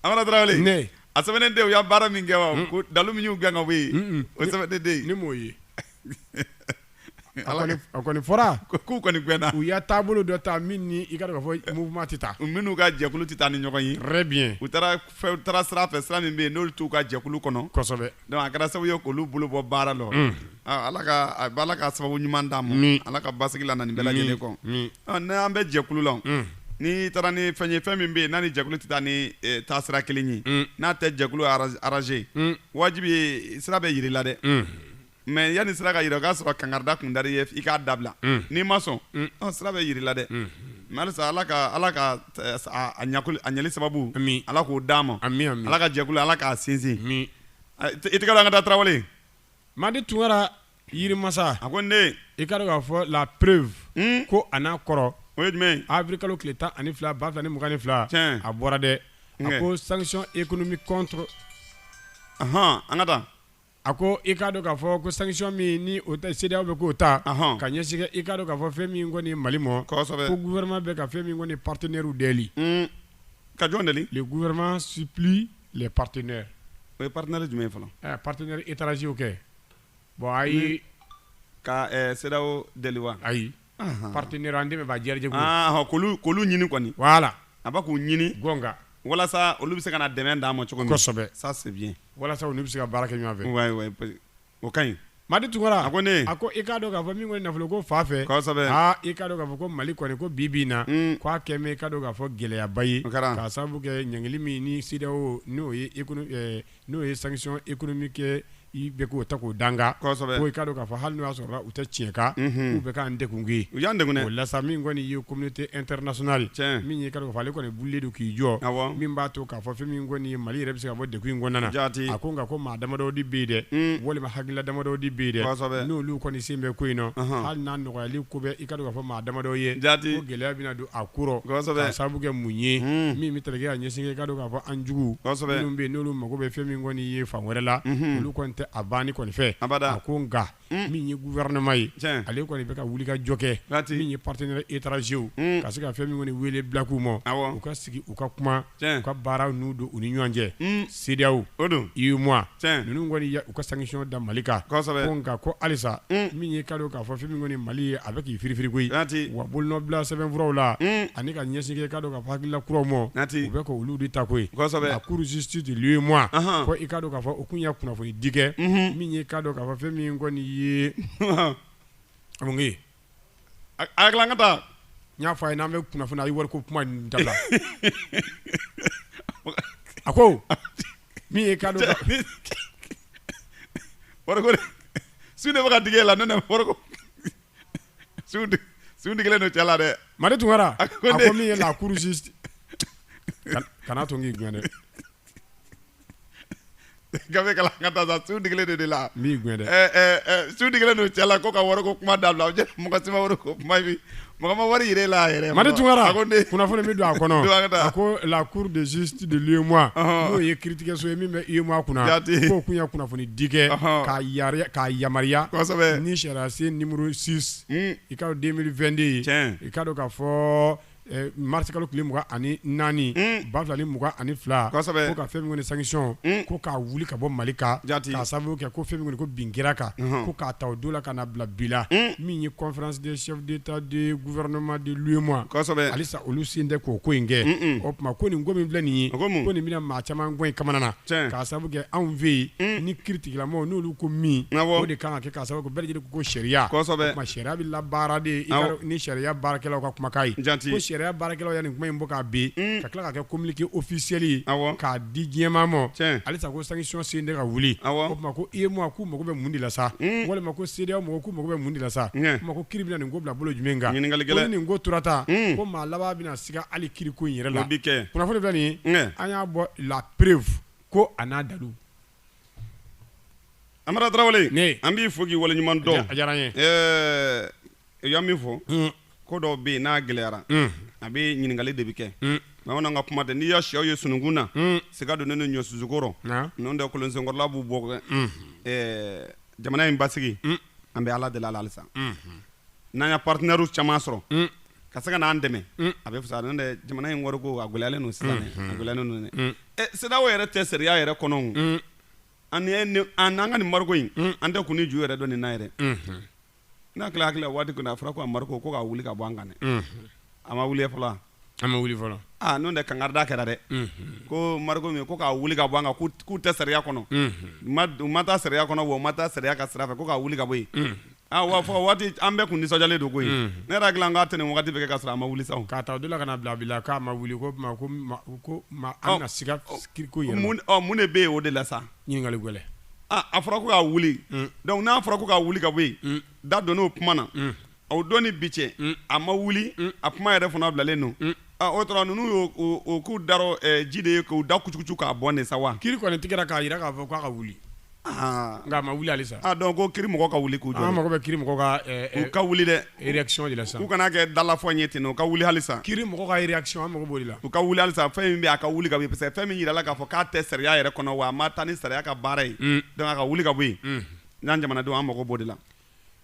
Amara Traoré a sɛbɛnnen de u ya baara min kɛ wa ko dalu min y'u gɛn ka bɔ yen o sɛbɛnnen de ne m'o ye a kɔni fɔra k'u kɔni gɛnna u y'a taabolo dɔ ta min ni i ka dɔn k'a fɔ mouvement tɛ taa minnu ka jɛkulu tɛ taa ni ɲɔgɔn ye très bien u taara sira fɛ sira min bɛ yen n'olu t'u ka jɛkulu kɔnɔ kosɛbɛ donc a kɛra sababu ye k'olu bolo bɔ baara la Ala ka sababu ɲuman d'a ma Ala ka basigi la na nin bɛɛ lajɛlen kɔ n'an bɛ jɛkulu la ni taara ni fɛn ye fɛn min bɛ yen n'a ni jɛkulu tɛ taa ni taasira kelen ye n'a tɛ jɛkulu arranger wajibi ye sira bɛ yir'i la dɛ mais yanni sira ka yira o k'a sɔrɔ kangarida kun dar'i ye i k'a dabila n'i ma sɔn sira bɛ yir'i la dɛ mais halisa Ala ka a ɲɛli sababu Ala k'o d'a ma Ala ka jɛkulu Ala k'a sinsin i tɛgɛ la an ka taa Tarawele Madi Tunkara Yirimasa a ko ne i ka dɔn k'a fɔ la preuve ko a n'a kɔrɔ o ye jumɛn ye avril kalo tile 12 2022 a bɔra dɛ a ko sanction économique contre an ka taa a ko i k'a dɔn k'a fɔ ko sanction min ni o ta CEDEAO bɛ k'o ta ka ɲɛsin i k'a dɔn k'a fɔ fɛn min kɔni Mali mɔ ko gouvernement bɛ ka fɛn min kɔni partenaires deli ka jɔn deli le gouvernement supplie les partenaires o ye partenaire jumɛn ye fɔlɔ partenaires étrangers kɛ bon ayi ka CEDEAO deli wa ayi partenaire an dɛmɛ b'a jɛrɛjɛ ko k'olu ɲini kɔni voilà a b'a k'u ɲini gɔnga walasa olu bɛ se ka na dɛmɛ d'a ma cogo min kosɛbɛ ça c'est bien walasa olu bɛ se ka baara kɛ ɲɔgɔn fɛ ouais o ka ɲi Madi Tunkara a ko ne a ko i k'a dɔn k'a fɔ min kɔni nafolo ko fa fɛ kosɛbɛ i k'a dɔn k'a fɔ ko Mali kɔni ko bi na ko a kɛmɛ i k'a dɔn k'a fɔ gɛlɛyaba ye k'a sababu kɛ ɲɛngili min ni CEDEAO n'o ye sanction économique i bɛ k'o ta k'o danga ko i ka dɔn k'a fɔ hali n'o y'a sɔrɔ u tɛ tiɲɛ kan k'u bɛ k'an dekunge u y'an degun o la sa min kɔni ye communauté internationale min ye ka dɔn k'a fɔ ale kɔni bulilen don k'i jɔ min b'a to k'a fɔ fɛn min kɔni ye Mali yɛrɛ bɛ se ka bɔ degun in kɔnɔna na a ko nka ko maa damadɔ de bɛ yen dɛ walima hakilila damadɔ de bɛ yen dɛ n'olu kɔni sen bɛ ko in na hali n'a nɔgɔyali ko bɛ i ka dɔn k'a fɔ maa damadɔ ye ko gɛlɛya bɛna don a kɔrɔ k'a sababu kɛ mun ye min bɛ tɛrɛ kɛ ka ɲɛsin i ka dɔn k'a fɔ an jugu minnu bɛ yen n'olu mago bɛ fɛn min kɔni ye fan wɛrɛ la olu kɔni tɛ a banni kɔni fɛ a ko nka min ye gouvernement ye ale kɔni bɛ ka wuli ka jɔ kɛ min ye partenaires étrangers ka se ka fɛn min kɔni wele blaguw ma u ka sigi u ka kuma u ka baaraw n'u don u ni ɲɔgɔn cɛ CEDEAO UEMOA ninnu kɔni u ka sanction da Mali kan ko nka ko halisa min ye ka dɔn k'a fɔ fɛn min kɔni Mali ye a bɛ k'i firifiri koyi wa bolonɔbila sɛbɛnfuraw la ani ka ɲɛsin ka dɔn ka fɔ hakilila kuraw ma u bɛ ka olu de ta koyi la cour justice de l'UEMOA ko i ka dɔn k'a fɔ o kun ye kunnafoni di kɛ min ye ka dɔn k'a fɔ fɛn min kɔni ye amunge a ka taa n y'a fɔ a ye n'an bɛ kunnafoni a ye wari ko kuma in dabila a ko min ye ka dɔn wariko su de bɛ ka dige la ne wariko su digilen don cɛ la dɛ Madi Tunkara a ko min ye la cour justice kana to k'i gɛn dɛ gafe kalan ka taa sa su digilen de la n b'i gɛn dɛ su digilen don cɛ la ko ka wariko kuma dabila o jɛ mɔgɔ si ma wariko kuma bi mɔgɔ ma wari yɛrɛ la yɛrɛ Madi Tunkara kunnafoni min don a kɔnɔ a ko la cour de justice de l'UEMOA n'o ye kiiritigɛso ye min bɛ UEMOA kunna k'o kun ye kunnafoni di kɛ k'a yamaruya ni sariya sen numéro 6 i ka 2022 i ka dɔn k'a fɔ mars kalo tile 24 ba 2022 ko ka fɛn min kɔni sanction ko k'a wuli ka bɔ Mali kan k'a sababu kɛ ko fɛn min kɔni ko bin kɛra kan ko k'a ta o don la ka na bila bi la min ye conférence des chefs d'état de gouvernement de l'UEMOA halisa olu sen tɛ k'o ko in kɛ o tuma ko nin ko min filɛ nin ye ko nin bɛna maa caman gɔn in kamana na k'a sababu kɛ anw fɛ yen ni kiiri tigilamɔgɔw n'olu ko min o de kan ka kɛ k'a sababu kɛ bɛɛ lajɛlen ko sariya o tuma sariya bɛ labaara de ni sariya baarakɛlaw ka kumakan ye ko sariya baarakɛlaw ya nin kuma in bɔ k'a ben ka tila ka kɛ communiqué officiel ye k'a di diɲɛmaa ma halisa ko sanction sen tɛ ka wuli o tuma ko UEMOA k'u mago bɛ mun de la sa walima ko CEDEAO mɔgɔw k'u mago bɛ mun de la sa o tuma ko kiiri bɛna nin ko bila bolo jumɛn kan ko nin ko tora ta ko maa laban bɛna siga hali kiiri ko in yɛrɛ la kunnafoni filɛ nin ye an y'a bɔ la preuve ko a n'a dalu Amara Tarawele an b'i fo k'i waleɲuman dɔn a diyara n ye i y'a min fɔ ko dɔw bɛ yen n'a gɛlɛyara a bɛ ɲininkali de bɛ kɛ bamananw ka kuma tɛ n'i y'a sɛw ye sununkun na siga don ne ni ɲɔ susukɔrɔ ninnu tɛ kolonsenkɔrɔla b'u bɔ jamana in basigi an bɛ Ala deli a la halisa n'an ya partenaires caman sɔrɔ ka se ka n'an dɛmɛ a bɛ fisaya n'o tɛ jamana in wariko a gɛlɛyalen don sisan a gɛlɛyalen don dɛ CEDEAO yɛrɛ tɛ sariya yɛrɛ kɔnɔ an n'an ka nin mariko in an tɛ kun ni ju yɛrɛ dɔn nin na yɛrɛ n'a tila hakili la waati kɔnɔ a fɔra ko a mariko ko k'a wuli ka bɔ an kan dɛ a ma wuli fɔlɔ a ma wuli fɔlɔ n'o tɛ kangarida kɛra dɛ ko mariko min ko k'a wuli ka bɔ an kan k'u tɛ sariya kɔnɔ u ma taa sariya kɔnɔ wa u ma taa sariya ka sira fɛ ko k'a wuli ka bɔ yen wa fɔ waati an bɛɛ kun nisɔndiyalen don koyi ne yɛrɛ hakili la k'a tɛ nin waati bɛ kɛ ka sɔrɔ a ma wuli sa k'a ta o de la ka na bila bi la k'a ma wuli ko an ka siga ko yɛrɛ mun de bɛ yen o de la sa ɲininkali gɛlɛn a fɔra ko k'a wuli donc n'a fɔra ko k'a wuli ka bɔ yen da donn'o kuma na o don ni bi cɛ a ma wuli a kuma yɛrɛ fana bilalen don o tora ninnu y'o k'u darɔ ji de ye k'u da kucukucu k'a bɔ nin sa wa kiiri kɔni tigɛra k'a jira k'a fɔ k'a ka wuli nka a ma wuli halisa donc ko kiiri mɔgɔ ka wuli k'u jɔ an mago bɛ kiiri mɔgɔ ka u ka wuli dɛ réaction de la sa u kana kɛ dalafɔ ɲɛ ten u ka wuli halisa kiiri mɔgɔ ka réaction an mago b'o de la u ka wuli halisa fɛn min bɛ a ka wuli ka bɔ yen parce que fɛn min yirala k'a fɔ k'a tɛ sariya yɛrɛ kɔnɔ wa a ma taa ni sariya ka baara ye donc a ka wuli ka bɔ yen n'an jamanadenw an mago b'o de la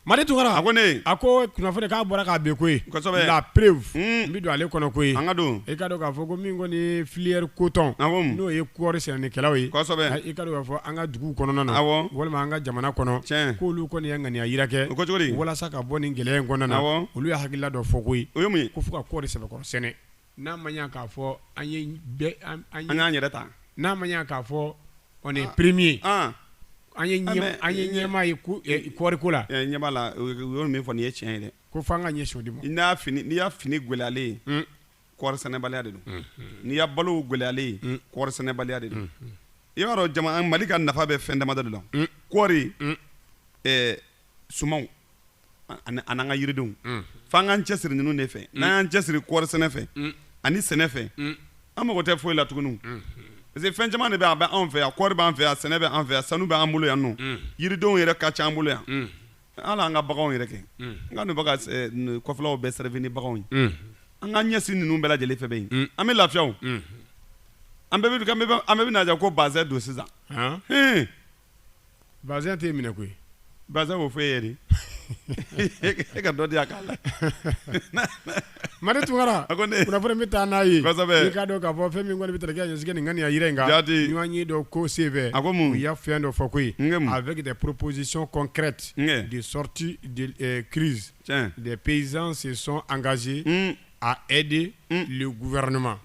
Madi Tunkara a ko ne a ko kunnafoni k'a bɔra k'a ben koyi kosɛbɛ la preuve n bɛ don ale kɔnɔ koyi an ka don i ka dɔn k'a fɔ ko min kɔni filière coton n'o ye kɔɔri sɛnɛnikɛlaw ye kosɛbɛ i ka dɔn k'a fɔ an ka duguw kɔnɔna na walima an ka jamana kɔnɔ k'olu kɔni ye ŋaniya yira kɛ o ko cogo di walasa ka bɔ nin gɛlɛya in kɔnɔna na olu ye hakilila dɔ fɔ koyi o ye mun ye ko fo ka kɔɔri sɛbɛkɔrɔ sɛnɛ n'a ma ɲɛ k'a fɔ an y'an yɛrɛ ta n'a ma ɲɛ k'a fɔ on est premier an ye ɲɛmaa ye kɔɔri ko la ɲɛ b'a la u y'o min fɔ nin ye tiɲɛ ye dɛ ko f'an ka ɲɛsin o de ma n'i y'a fini gwɛlɛyalen ye kɔɔri sɛnɛbaliya de don n'i y'a balo gwɛlɛyalen ye kɔɔri sɛnɛbaliya de don i b'a dɔn Mali ka nafa bɛ fɛn damadɔ de la kɔɔri sumaw an'an ka yiridenw f'an k'an cɛsiri ninnu de fɛ n'an y'an cɛsiri kɔɔri sɛnɛ fɛ ani sɛnɛ fɛ an mago tɛ foyi la tuguni parce que fɛn caman de bɛ a bɛ anw fɛ yan kɔɔri b'an fɛ yan sɛnɛ bɛ an fɛ yan sanu bɛ an bolo yan nɔ yiridenw yɛrɛ ka ca an bolo yan hali an ka baganw yɛrɛ kɛ n ka nin bɛ ka kɔfɛlaw bɛɛ servi ni baganw ye an ka ɲɛsin ninnu bɛɛ lajɛlen fɛ bɛ yen an bɛ lafiya o an bɛɛ bɛ n'a jɛ ko bazɛn don sisan bazɛn tɛ minɛ koyi bazɛn o fɔ e ye de e ka dɔ di a k'a la Mari Tunkara kunnafoni bɛ taa n'a ye i k'a dɔn k'a fɔ fɛn min kɔni bɛ taa kɛ ɲɛsigɛ nin ŋaniya yira in kan ɲɔgɔn ye dɔ ko senfɛ u y'a fɛn dɔ fɔ koyi avec des propositions concrètes de sortie de crise les paysans se sont engagés à aider le gouvernement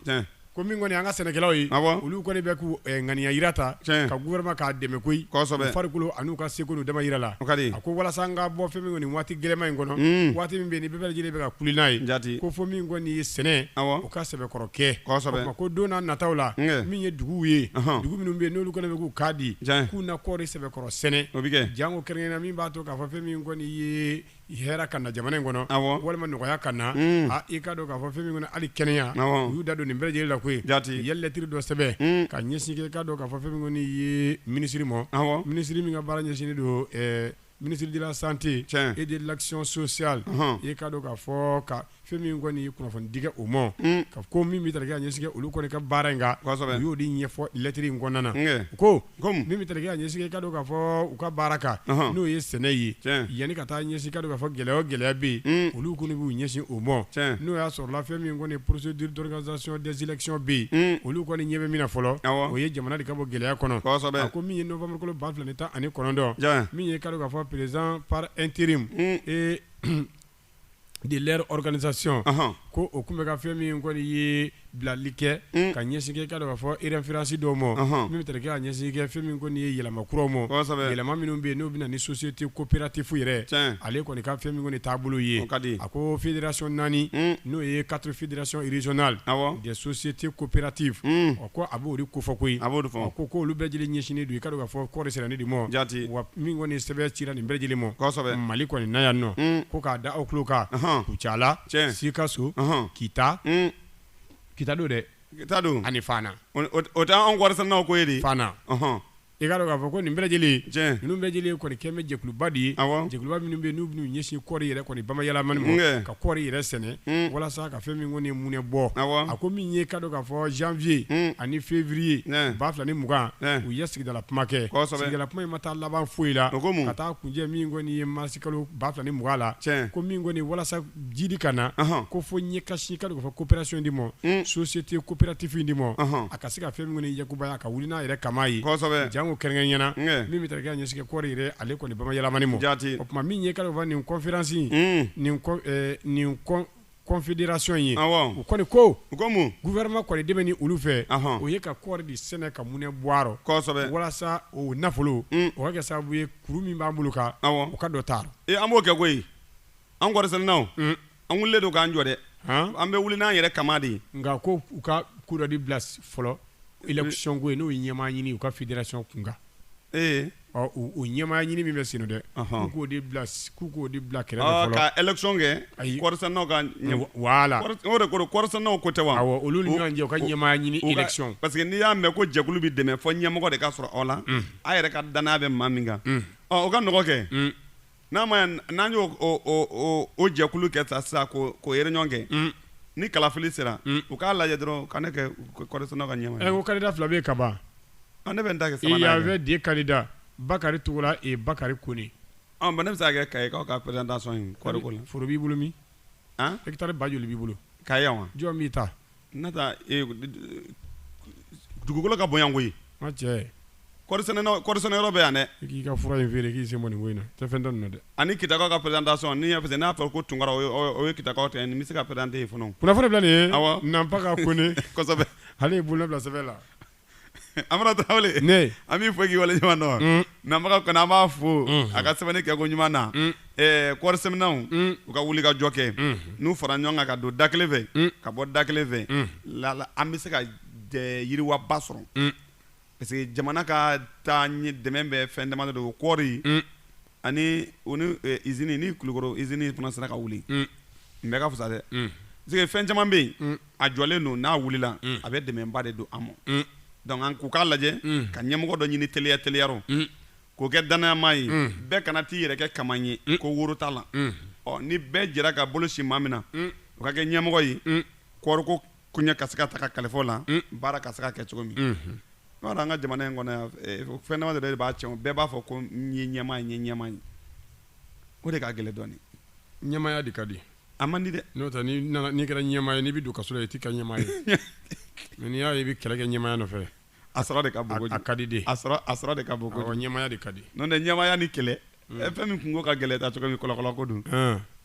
ko min kɔni an ka sɛnɛkɛlaw ye olu kɔni bɛ k'u ŋaniya yira ta ka gouvernement k'a dɛmɛ koyi farikolo an'u ka seko n'u dama yira la a ko walasa an ka bɔ fɛn min kɔni waati gɛlɛma in kɔnɔ waati min bɛ ni bɛɛ lajɛlen bɛ ka kuli n'a ye ko fɔ min kɔni ye sɛnɛ u ka sɛbɛkɔrɔ kɛ ko don n'a nataw la min ye duguw ye dugu minnu bɛ yen n'olu kɔni bɛ k'u k'a di k'u na kɔɔri sɛbɛkɔrɔ sɛnɛ jango kɛrɛnkɛrɛnnen min b'a to k'a fɔ fɛn min kɔni ye hɛrɛ ka na jamana in kɔnɔ walima nɔgɔya ka na i ka dɔn k'a fɔ fɛn min kɔni hali kɛnɛya u y'u da don nin bɛɛ lajɛlen la koyi yɛlɛ lɛtiri dɔ sɛbɛn ka ɲɛsin kɛ k'a dɔn k'a fɔ fɛn min kɔni ye minisiri ma minisiri min ka baara ɲɛsinnen don ministre de la santé et de l'action sociale i ka dɔn k'a fɔ ka fɛn min kɔni ye kunnafoni digɛ o ma ka ko min bɛ taa kɛ a ɲɛsin olu kɔni ka baara in kan u y'o de ɲɛfɔ lɛtiri in kɔnɔna na ko min bɛ taa kɛ a ɲɛsin ka dɔn k'a fɔ u ka baara kan n'o ye sɛnɛ ye yanni ka taa ɲɛsin ka dɔn k'a fɔ gɛlɛya o gɛlɛya bɛ yen olu kɔni b'u ɲɛsin o ma n'o y'a sɔrɔla fɛn min kɔni procédure d'organisation des élections bɛ yen olu kɔni ɲɛ bɛ min na fɔlɔ o ye jamana de ka bɔ gɛlɛya kɔnɔ a ko min ye novembre kalo 2019 min ye ka dɔn k'a fɔ président par intérim et de leur organisation ko o kun bɛ ka fɛn min kɔni ye bilali kɛ ka ɲɛsin kɛ ka dɔn k'a fɔ référence dɔw ma min bɛ taa kɛ ka ɲɛsin kɛ fɛn min kɔni ye yɛlɛma kuraw ma yɛlɛma minnu bɛ yen n'o bɛ na ni société coopérative yɛrɛ ale kɔni ka fɛn min kɔni taabolo ye a ko fédération 4 n'o ye 4 fédérations régionales des sociétés coopératives ko a b'o de kofɔ koyi ko olu bɛɛ lajɛlen ɲɛsinnen don i ka dɔn k'a fɔ kɔɔri sɛnɛni de ma wa min kɔni sɛbɛn cira nin bɛɛ lajɛlen ma Mali kɔni na yan nɔ ko k'a da aw tulo kan Kucala Sikaso Kita don dɛ Kita don ani Fana o tɛ an kɔɔri sɛnɛnaw ko ye de Fana i ka dɔn k'a fɔ ko nin bɛɛ lajɛlen ninnu bɛɛ lajɛlen kɔni kɛn bɛ jɛkuluba de ye jɛkuluba minnu bɛ yen n'u bɛn'u ɲɛsin kɔɔri yɛrɛ kɔni bamayɛlɛmani ma ka kɔɔri yɛrɛ sɛnɛ walasa ka fɛn min kɔni ye munɛ bɔ a ko min ye ka dɔn k'a fɔ janvier ani février 2020 u ye sigidala kuma kɛ sigidala kuma in ma taa laban foyi la ka taa kunjɛ min kɔni ye marisi kalo 2020 la ko min kɔni walasa jidi ka na ko fo ɲɛ ka si ka dɔn k'a fɔ coopération di ma société coopérative di ma a ka se ka fɛn min kɔni yakubaya ka wuli n'a yɛrɛ kama ye ko kɛrɛnkɛrɛn ɲɛna min bɛ taa kɛ ɲɛsigɛ kɔɔri yɛrɛ ale kɔni bamayɛlɛmani ma o tuma min ye ka dɔn nin conférence nin confédération ye u kɔni ko gouvernement kɔni dɛmɛ ni olu fɛ o ye ka kɔɔri de sɛnɛ ka munɛ bɔ walasa o nafolo o ka kɛ sababu ye kuru min b'an bolo kan o ka dɔ taara an b'o kɛ koyi an kɔɔri sɛnɛnaw an wulilen don k'an jɔ dɛ an bɛ wuli n'an yɛrɛ kama de ye nka ko u ka coup dɔ di bila fɔlɔ élection ko ye n'o ye ɲɛmaa ɲini u ka fédération kunkan o ɲɛmaa ɲini min bɛ sen dɛ k'u k'o de bila kɛrɛfɛ fɔlɔ ka élection kɛ kɔɔrisɛnɛnaw ka voilà o de ko kɔɔrisɛnɛnaw ko tɛ wa awɔ olu ni ɲɔgɔn cɛ u ka ɲɛmaa ɲini élection parce que n'i y'a mɛn ko jɛkulu bɛ dɛmɛ fɔ ɲɛmɔgɔ de ka sɔrɔ aw la a yɛrɛ ka danaya bɛ maa min kan o ka nɔgɔ kɛ n'an y'o o jɛkulu kɛ sisan k'o réunion kɛ ni kalafili sera u k'a lajɛ dɔrɔn ka ne kɛ kɔɔrisɛnɛnaw ka ɲɛmaa ko candidat fila bɛ yen ka ban ne bɛ n ta kɛ il y avait des candidats Bakari Togola et Bakari Kone ne bɛ se ka kɛ Kaye k'aw ka présentation in kɔɔri ko la foro b'i bolo min hectare ba joli b'i bolo Kaye yan wa jɔn b'i ta ne ta dugukolo ka bon yan koyi n cɛ kɔɔrisɛnɛyɔrɔ bɛ yan dɛ i k'i ka fura in feere k'i sen bɔ nin ko in na tɛ fɛn tɛ nin na dɛ ani Kitakaw ka présentation ni y'a n'a fɔra ko Tunkara o ye Kitakaw tɛ nin bɛ se ka présenter yen fana kunnafoni bila nin ye Nanpaka Kone kosɛbɛ ale ye bolonɔ bila sɛbɛn la Amara Tarawele ne an b'i fɔ k'i wale ɲuman dɔn Nanpaka Kone an b'a fo a ka sɛbɛnni kɛ ko ɲuman na kɔɔri sɛnɛnaw u ka wuli ka jɔ kɛ n'u fara ɲɔgɔn kan ka don da kelen fɛ ka bɔ da kelen fɛ an bɛ se ka yiriwaba sɔrɔ parce que jamana ka taa dɛmɛ bɛ fɛn dama de kɔɔri ani usine ni Kulukoro usine fana sera ka wuli n bɛ ka fusa dɛ parce que fɛn caman bɛ yen a jɔlen don n'a wulila a bɛ dɛmɛba de don a ma donc an k'u k'a lajɛ ka ɲɛmɔgɔ dɔ ɲini teliyarɔ k'o kɛ danayama ye bɛɛ kana t'i yɛrɛ kɛ kaman ye ko woro t'a la ni bɛɛ jɛra ka bolo si maa min na o ka kɛ ɲɛmɔgɔ ye kɔɔri ko koɲɛ ka se ka ta ka kalifa la baara ka se ka kɛ cogo min n'o an ka jamana in kɔnɔ fɛn dama de b'a cɛn bɛɛ b'a fɔ ko n ye ɲɛmaa ye n ye ɲɛmaa ye o de ka gɛlɛn dɔɔnin ɲɛmaaya de ka di a man di dɛ n'o tɛ n'i kɛra ɲɛmaa ye n'i bɛ don kaso la i t'i ka ɲɛmaa ye mais n'i y'a ye i bɛ kɛlɛ kɛ ɲɛmaaya nɔfɛ a sɔrɔ de ka bon kojugu a ka di de a sɔrɔ de ka bon kojugu ɲɛmaaya de ka di n'o tɛ ɲɛmaaya ni kɛlɛ fɛn min kungo ka gɛlɛn ta cogo min kɔlɔkɔlɔ ko don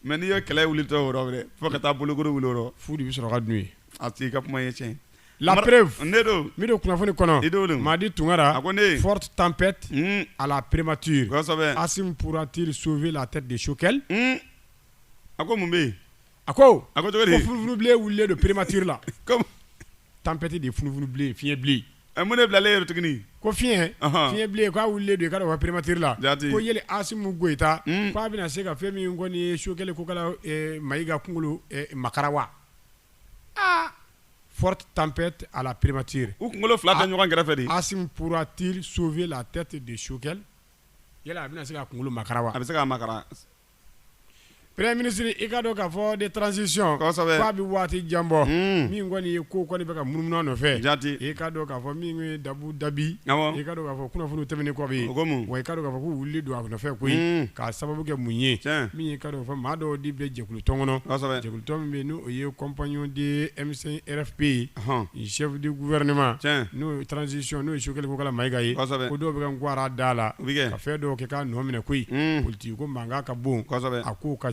mais n'i ye kɛlɛ wulitɔ o yɔrɔ wɛrɛ fo ka taa bolokoro wuli o yɔrɔ fu de bɛ sɔrɔ ka dun ye a t'i ka kuma ye tiɲɛ la preuve ne don mi do kunnafoni kɔnɔ Madi Tunkara forte tempête à la prémature Assimi pourra-t-il sauver la tête de Choguel a ko mun bɛ yen a ko cogo di ko funufunubilen wulilen don prémature la tempête de funufunubilen fiɲɛ bilen mun de bilalen yɛrɛ tuguni ko fiɲɛ bilen k'a wulilen don i ka dɔn prémature la ko yeli Assimi Goïta k'a bɛna se ka fɛn min kɔni ye Choguel ko kala Mayiga kunkolo makara wa forte tempête à la prémature. Assimi pourra-t-il sauver la tête de Choguel? Yala a bɛna se ka kunkolo makara wa? A bɛ se ka makara. Premier ministre i ka dɔn k'a fɔ de transition k'a bɛ waati jan bɔ min kɔni ye ko kɔni bɛ ka munumunu a nɔfɛ i ka dɔn k'a fɔ min ye Dabu Dabi i ka dɔn k'a fɔ kunnafoniw tɛmɛnen kɔ bɛ yen wa i ka dɔn k'a fɔ ko wulili don a nɔfɛ koyi k'a sababu kɛ mun ye min ye i ka dɔn k'a fɔ maa dɔw de bɛ jɛkulu tɔn kɔnɔ jɛkulu tɔn min bɛ yen n'o ye compagnon de M5 RFP chef du gouvernement n'o ye transition n'o ye Choguel ko kala Mayiga ye ko dɔw bɛ ka nkwara da la ka fɛn dɔw kɛ k'a nɔ minɛ koyi politique ko mankan ka bon a kow ka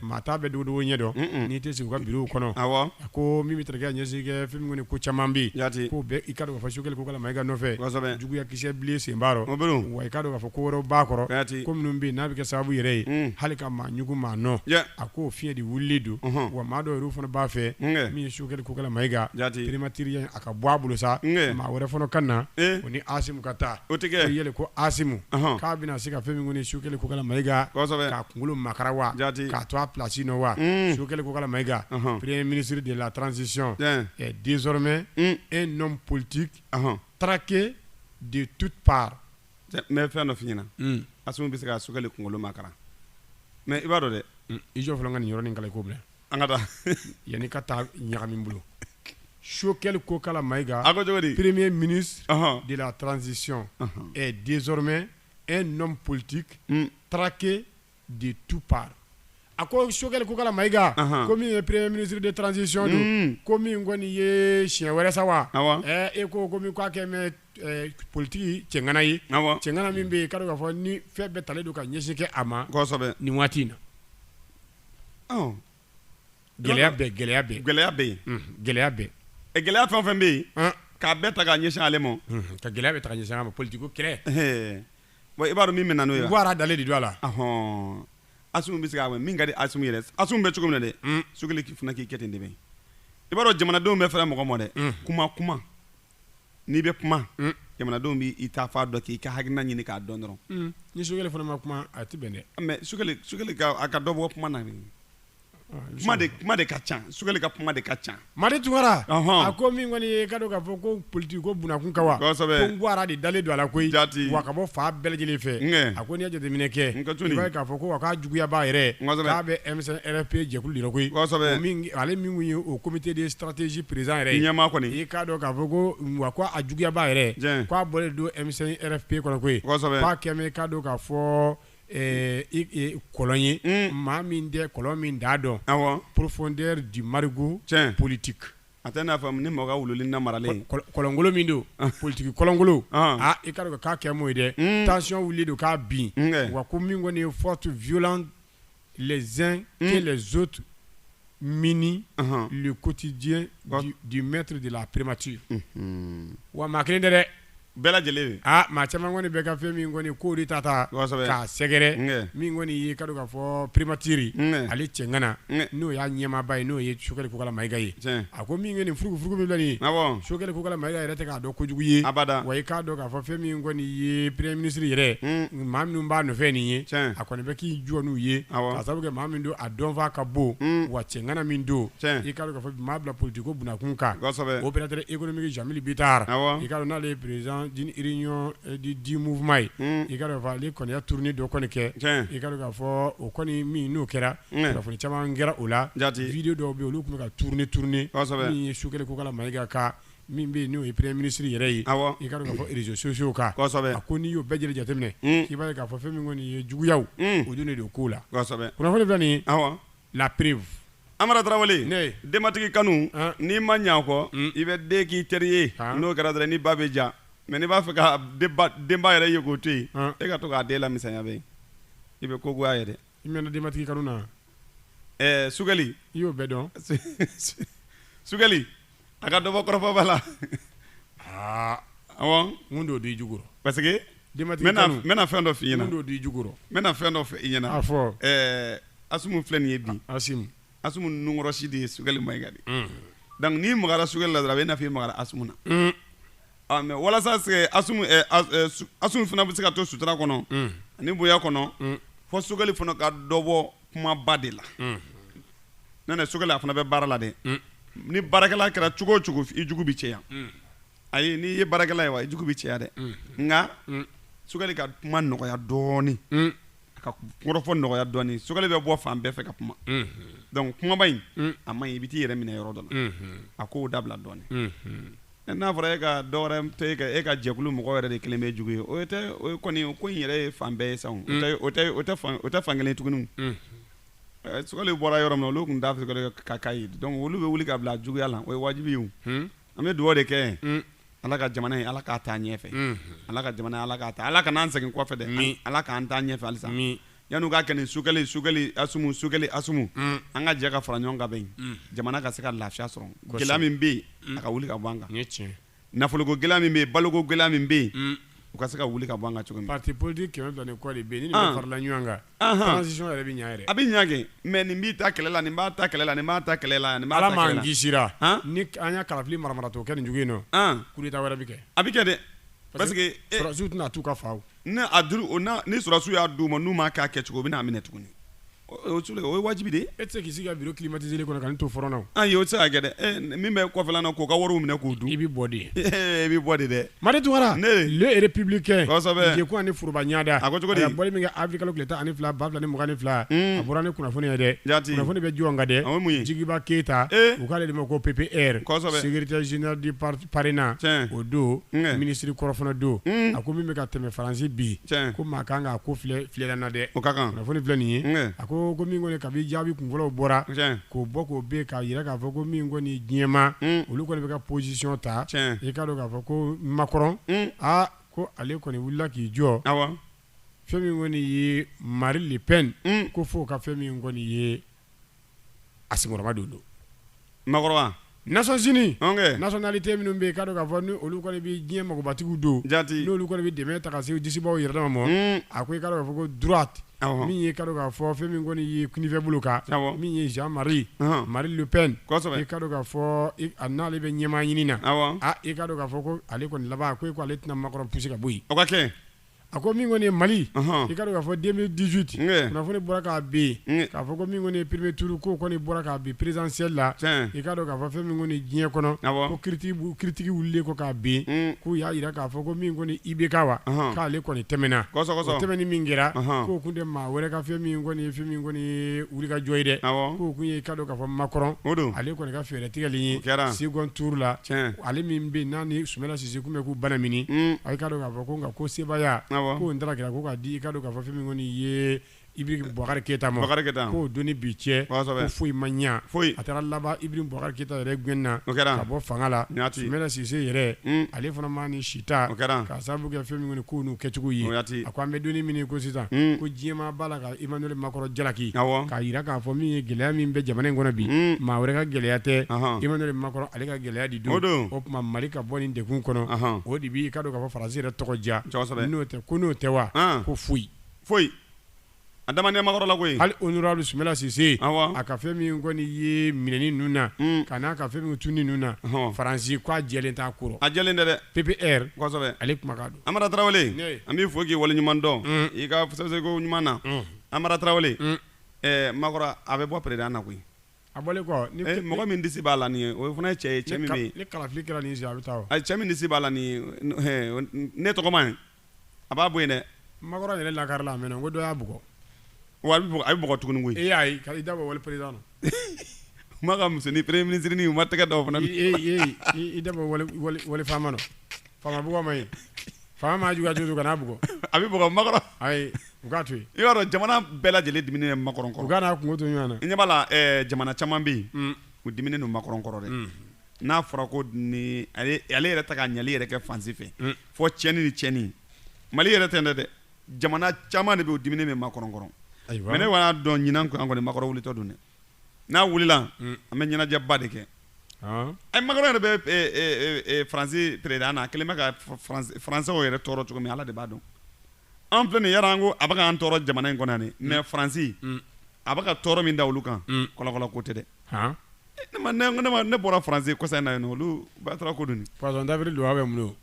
maa t'a bɛ dogo ɲɛ dɔn n'i tɛ sigi u ka bureau kɔnɔ a ko min bɛ tigɛ ɲɛsin kɛ fɛn min ko caman bɛ yen k'o bɛɛ i ka dɔn k'a fɔ Choguel ko kala Mayiga nɔfɛ juguya kisɛ bilen sen b'a rɔ wa i ka dɔn k'a fɔ ko wɛrɛw b'a kɔrɔ ko minnu bɛ yen n'a bɛ kɛ sababu yɛrɛ ye hali ka maa ɲugu maa nɔ a k'o fiɲɛ de wulilen don wa maa dɔw yɛrɛ fana b'a fɛ min ye Choguel ko kala Mayiga prématuré a ka bɔ a bolo sa maa wɛrɛ fana ka na o ni Assimi ka taa ko yɛlɛ ko Assimi k'a bɛna se ka fɛn min ko ni Choguel ko kala Mayiga k'a kunkolo makara wa k'a to a place nɔ wa Choguel ko kala Mayiga premier ministre de la transition est désormais un homme politique traqué de toutes parts. Mais fɛn dɔ f'i ɲɛna Assimi bɛ se ka Choguel kunkolo makara mais i b'a dɔn dɛ i jɔ fɔlɔ n ka nin yɔrɔnin kala i ko bila an ka taa yanni ka taa ɲagami n bolo Choguel ko kala Mayiga premier ministre de la transition est désormais un homme politique traqué de toutes parts. A ko Choguel ko kala Mayiga ko min ye premier ministre de transition don ko min kɔni ye siɲɛ wɛrɛ sa wa e ko min k'a kɛ mɛ politique cɛŋana ye cɛŋana min bɛ yen k'a dɔn k'a fɔ ni fɛn bɛɛ talen don ka ɲɛsin kɛ a ma nin waati in na gɛlɛya bɛ yen gɛlɛya fɛn o fɛn bɛ yen k'a bɛɛ ta k'a ɲɛsin ale ma ka gɛlɛya bɛ ta ka ɲɛsin a ma politique ko kɛlɛ bon i b'a dɔn min bɛ na n'o ye Guara dalen de don a la Assimi bɛ se ka min ka di Assimi yɛrɛ Assimi bɛ cogo min na dɛ Choguel fana k'i kɛ ten de bɛ i b'a dɔn jamanadenw bɛ fɛrɛ mɔgɔ ma dɛ kuma n'i bɛ kuma jamanadenw b'i ta f'a dɔn k'i ka hakilina ɲini k'a dɔn dɔrɔn ni Choguel fana ma kuma a tɛ bɛn dɛ mais Choguel a ka dɔ bɔ kuma na kuma de ka ca Choguel ka kuma de ka ca Madi Tunkara a ko min kɔni ye ka dɔn k'a fɔ ko politique ko bunakun ka wa ko Guara de dalen don a la koyi wa ka bɔ fa bɛɛ lajɛlen fɛ a ko n'i ye jateminɛ kɛ i b'a ye k'a fɔ ko wa k'a juguya b'a yɛrɛ k'a bɛ M5 RFP jɛkulu de la koyi ale min kun ye o comité de stratégie président yɛrɛ ye ɲɛmaa kɔni i k'a dɔn k'a fɔ ko wa ko a juguya b'a yɛrɛ k'a bɔlen don M5 RFP kɔnɔ koyi k'a kɛmɛ k'a dɔn k'a fɔ kɔlɔn ye maa min tɛ kɔlɔn min t'a dɔn profondeur du marigot politique a tɛ n'a fɔ ni mɔgɔ ka wululi na maralen kɔlɔnkolo min don politique kɔlɔnkolo i ka dɔn k'a kɛ m'o ye dɛ tension wuli don k'a bin wa ko min kɔni ye forte violente les uns que les autres mini le quotidien du maître de la prémature wa maa kelen tɛ dɛ bɛɛ lajɛlen maa caman kɔni bɛ ka fɛn min kɔni ko de tata k'a sɛgɛrɛ min kɔni ye ka ka fɔ primatiri ale cɛngana n'o y'a ɲɛmaaba ye n'o ye Sogɛli Kokala Mayiga ye a ko min kɔni furugu min filɛ nin ye Sogɛli Kokala Mayiga yɛrɛ tɛ k'a dɔn kojugu ye wa i k'a dɔn k'a fɔ fɛn min kɔni ye premier ministre yɛrɛ maa minnu b'a nɔfɛ nin ye a kɔni bɛ k'i jɔ n'u ye ka sababu kɛ maa min don a dɔnfaa ka bon wa cɛngana min don i k'a dɔn k'a fɔ maa bila politique ko bunakun kan opérateur économique Jamil Bitar i k'a dɔn n'ale ye président d'une réunion du mouvement ye i ka dɔn k'a fɔ ale kɔni ya tournée dɔ kɔni kɛ i ka dɔn k'a fɔ o kɔni min n'o kɛra kunnafoni caman kɛra o la vidéo dɔw bɛ yen olu tun bɛ ka tourner min ye Sogɛli Kokala Mayiga ka min bɛ yen n'o ye premier ministre yɛrɛ ye i ka dɔn k'a fɔ réseaux sociaux kan a ko n'i y'o bɛɛ lajɛlen jateminɛ k'i b'a ye k'a fɔ fɛn min kɔni ye juguyaw o dun de don ko la kunnafoni filɛ nin ye la preuve Amara Tarawele denbatigi kanu n'i ma ɲɛ kɔ i bɛ den k'i teri ye n'o kɛra dɔrɔn ni ba bɛ ja mais n'i b'a fɛ ka denba yɛrɛ ye k'o to yen e ka to k'a den lamisɛnya bɛ i bɛ ko goya ye dɛ i mɛnna denbatigi kanu na Sogɛli i y'o bɛɛ dɔn Sogɛli a ka dɔbɔ kɔrɔfɔba la awɔ mun d'o di jugɔrɔ parce que denbatigi kanu n bɛna fɛn dɔ f'i ɲɛna mun d'o di jugɔrɔ n bɛna fɛn dɔ fɔ i ɲɛna a fɔ Asumu filɛ nin ye bi Asumu nunkɔrɔsi de ye Sogɛli Mayiga de donc n'i magara Sogɛli la dɔrɔn a bɛ i n'a fɔ i magara Asumu na mais walasa Asumu fana bɛ se ka to sutura kɔnɔ ani bonya kɔnɔ fo Sogɛli fana ka dɔ bɔ kumaba de la n'o tɛ Sogɛli a fana bɛ baara la dɛ ni baarakɛla kɛra cogo o cogo i jugu bɛ cɛya ayi n'i ye baarakɛla ye wa i jugu bɛ cɛya dɛ nka Sogɛli ka kuma nɔgɔya dɔɔni ka kɔrɔfɔ nɔgɔya dɔɔni Sogɛli bɛ bɔ fan bɛɛ fɛ ka kuma donc kumaba in a man ɲi i bɛ t'i yɛrɛ minɛ yɔrɔ dɔ la a k'o dabila dɔɔni n'a fɔra e ka dɔ wɛrɛ to e ka jɛkulu mɔgɔ yɛrɛ de kelen bɛ jugu ye o kɔni ko in yɛrɛ ye fan bɛɛ ye sa o tɛ fan kelen tuguni Sogɛli bɔra yɔrɔ min na olu tun t'a fɛ Sogɛli ka k'a ye donc olu bɛ wuli ka bila juguya la o ye wajibi ye an bɛ dugawu de kɛ Ala ka jamana in Ala k'a taa ɲɛfɛ Ala ka jamana Ala k'a taa Ala ka n'an segin kɔfɛ dɛ Ala k'an taa ɲɛfɛ halisa yan'u k'a kɛ nin Sogɛli Asumu an ka jɛ ka fara ɲɔgɔn kan bɛ yen jamana ka se ka lafiya sɔrɔ gɛlɛya min bɛ yen a ka wuli ka bɔ an kan nafoloko gɛlɛya min bɛ yen baloko gɛlɛya min bɛ yen u ka se ka wuli ka bɔ an kan cogo min parti politique kɛmɛ fila ni kɔ de bɛ yen ni nin bɛɛ farala ɲɔgɔn kan transition yɛrɛ bɛ ɲɛ yɛrɛ a bɛ ɲɛ kɛ mais nin b'i ta kɛlɛ la nin b'a ta kɛlɛ la nin b'a ta kɛlɛ la nin b'a ta kɛlɛ la Ala m'an kisira ni an y'a kalafili maramatɔ kɛ nin jugu in nɔ coup d'état wɛrɛ bɛ kɛ a bɛ kɛ dɛ parce que sɔrɔsiw tɛna t'u ka faw ni sɔrɔsiw y'a d'u ma n'u m'a k'a kɛcogo u bɛ n'a minɛ tuguni o ye wajibi de ye e tɛ se k'i sigi ka bureau climatisé kɔnɔ ka nin to fɔrɔn na ayi o tɛ se ka kɛ dɛ min bɛ kɔfɛla na k'o ka wariw minɛ k'o dun i bɛ bɔ de i bɛ bɔ de dɛ Madi Tunkara le républicain kosɛbɛ Jekun ani Foroba Ɲada a ko cogo di a bɔli min kɛ avril kalo tile 12 2022 a bɔra ni kunnafoni ye dɛ kunnafoni bɛ jɔn kan dɛ Jigiba Keyita u k'ale de ma ko PPR secrétaire général du parrainage o don ministre kɔrɔ fana don a ko min bɛ ka tɛmɛ Faransi bi ko maa kan k'a ko filɛla na dɛ kunnafoni filɛ nin ye a ko min kɔni kabi jaabi kunfɔlɔw bɔra k'o bɔ k'o bɛ k'a yira k'a fɔ ko min kɔni diɲɛma olu kɔni bɛ ka position ta i k'a dɔn k'a fɔ ko Macron ko ale kɔni wulila k'i jɔ fɛn min kɔni ye Marine Le Pen ko fo ka fɛn min kɔni ye a senkɔrɔma don Macron Nations Unies nationalité minnu bɛ yen k'a dɔn k'a fɔ ni olu kɔni bɛ diɲɛ magobatigiw don n'olu kɔni bɛ dɛmɛ ta ka se disibaw yɛrɛ dama ma a ko i k'a dɔn k'a fɔ ko droite min ye k'a dɔn k'a fɔ fɛn min kɔni ye kunifɛ bolo kan min ye Jean-Marie Marine Le Pen i k'a dɔn k'a fɔ n'ale bɛ ɲɛmaa ɲini na i k'a dɔn k'a fɔ ko ale kɔni laban ko ale tɛna Macron pousser ka bɔ yen o ka kɛ a ko min kɔni ye Mali i ka dɔn k'a fɔ 2018 kunnafoni bɔra k'a bin k'a fɔ ko min kɔni ye premier tour ko kɔni bɔra k'a bin présidentielle la i ka dɔn k'a fɔ fɛn min kɔni diɲɛ kɔnɔ ko critique wulilen ko k'a bin k'u y'a jira k'a fɔ ko min kɔni IBK wa k'ale kɔni tɛmɛna o tɛmɛni min kɛra k'o kun tɛ maa wɛrɛ ka fɛn min kɔni ye wulikajɔ ye dɛ k'o kun ye i ka dɔn k'a fɔ Macron ale kɔni ka fɛɛrɛ tigɛli ye second tour la ale min bɛ yen n'a ni Sumala Sise kun bɛ k'u bana mini a i ka dɔn k'a fɔ ko nka ko sebaya ko n taara kɛra ko k'a di i ka dɔn k'a fɔ fɛn min kɔni ye Ibrahim Boubacar Keita ma k'o doni bi cɛ ko foyi ma ɲa a taara laban Ibrahim Boubacar Keita yɛrɛ gɛnna ka bɔ fanga la Soumaïla Cissé yɛrɛ ale fana ma ni sita ka sababu kɛ fɛn min k'u n'u kɛcogo ye a ko an bɛ doni min ko sisan ko diɲɛmaa b'a la ka Emmanuel Macron jalaki k'a jira k'a fɔ min ye gɛlɛya min bɛ jamana in kɔnɔ bi maa wɛrɛ ka gɛlɛya tɛ Emmanuel Macron ale ka gɛlɛya de don o tuma Mali ka bɔ nin degun kɔnɔ o de bi ka dɔn k'a fɔ Faransi yɛrɛ tɔgɔ diya n'o tɛ wa ko foyi a damane makɔrɔ la koyi hali honorable Soumaïla Cissé a ka fɛn min kɔni ye minɛni ninnu na ka n'a ka fɛn min tunni ninnu na Faransi k'a jɛlen t'a kɔrɔ a jɛlen tɛ dɛ PPR kosɛbɛ ale kuma ka don Amara Traoré an b'i fo k'i waleɲuman dɔn i ka sɛbɛnko ɲuman na Amara Traoré makɔrɔ a bɛ bɔ président na koyi a bɔlen kɔ mɔgɔ min disi b'a la nin ye o fana ye cɛ ye cɛ min bɛ yen ni kalafili kɛra nin si a bɛ taa o cɛ min disi b'a la nin ne tɔgɔma ye a b'a bɔ yen dɛ makɔrɔ yɛrɛ lakari la a mɛnna ko dɔ y'a bugɔ wa a bɛ bugɔ tuguni koyi e y'a ye i da bɔ wale président na ma ka muso ni premier ministre ni u ma tɛgɛ dɔw fana i da bɔ wale faama na faama bugɔ ma ye faama ma juguya cogo kana bugɔ a bɛ bugɔ makɔrɔ ayi u k'a to yen i b'a dɔn jamana bɛɛ lajɛlen diminen ye Macron kɔrɔ u ka n'a kungo to ɲɔgɔn na i ɲɛ b'a la jamana caman bɛ yen u diminen don Macron kɔrɔ dɛ n'a fɔra ko ni ale yɛrɛ ta ka ɲali yɛrɛ kɛ fansi fɛ fɔ tiɲɛni ni tiɲɛni Mali yɛrɛ tɛ dɛ jamana caman de bɛ u diminen bɛ Macron kɔrɔ mais ne kɔni y'a dɔn ɲinan an kɔni Macron wulitɔ don dɛ n'a wulila an bɛ ɲɛnajɛba de kɛ Macron yɛrɛ bɛ Faransi président na kelen bɛ ka Français yɛrɛ tɔɔrɔ cogo min Ala de b'a dɔn an filɛ nin yɛrɛ an ko a bɛ k'an tɔɔrɔ jamana in kɔnɔ yan mais Faransi a bɛ ka tɔɔrɔ min da olu kan kɔlɔkɔlɔ ko tɛ dɛ ne bɔra Faransi kɔsa in na yen olu ba taara ko dun poisson d'avril don a bɛ mun don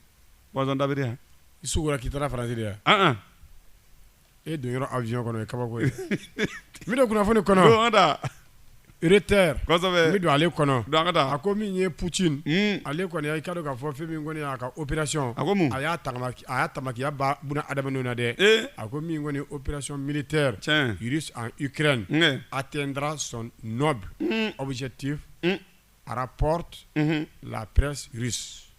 poisson d'avril i sugura k'i taara Faransi de yan e don yɔrɔ avion kɔnɔ ye kabako ye n bɛ don kunnafoni kɔnɔ Reuters n bɛ don ale kɔnɔ a ko min ye Poutine ale kɔni i ka dɔn k'a fɔ fɛn min kɔni y'a ka opération a y'a tamakiya buna adamadenw na dɛ a ko min kɔni opération militaire russe en Ukraine atteindra son noble objectif rapporte la presse russe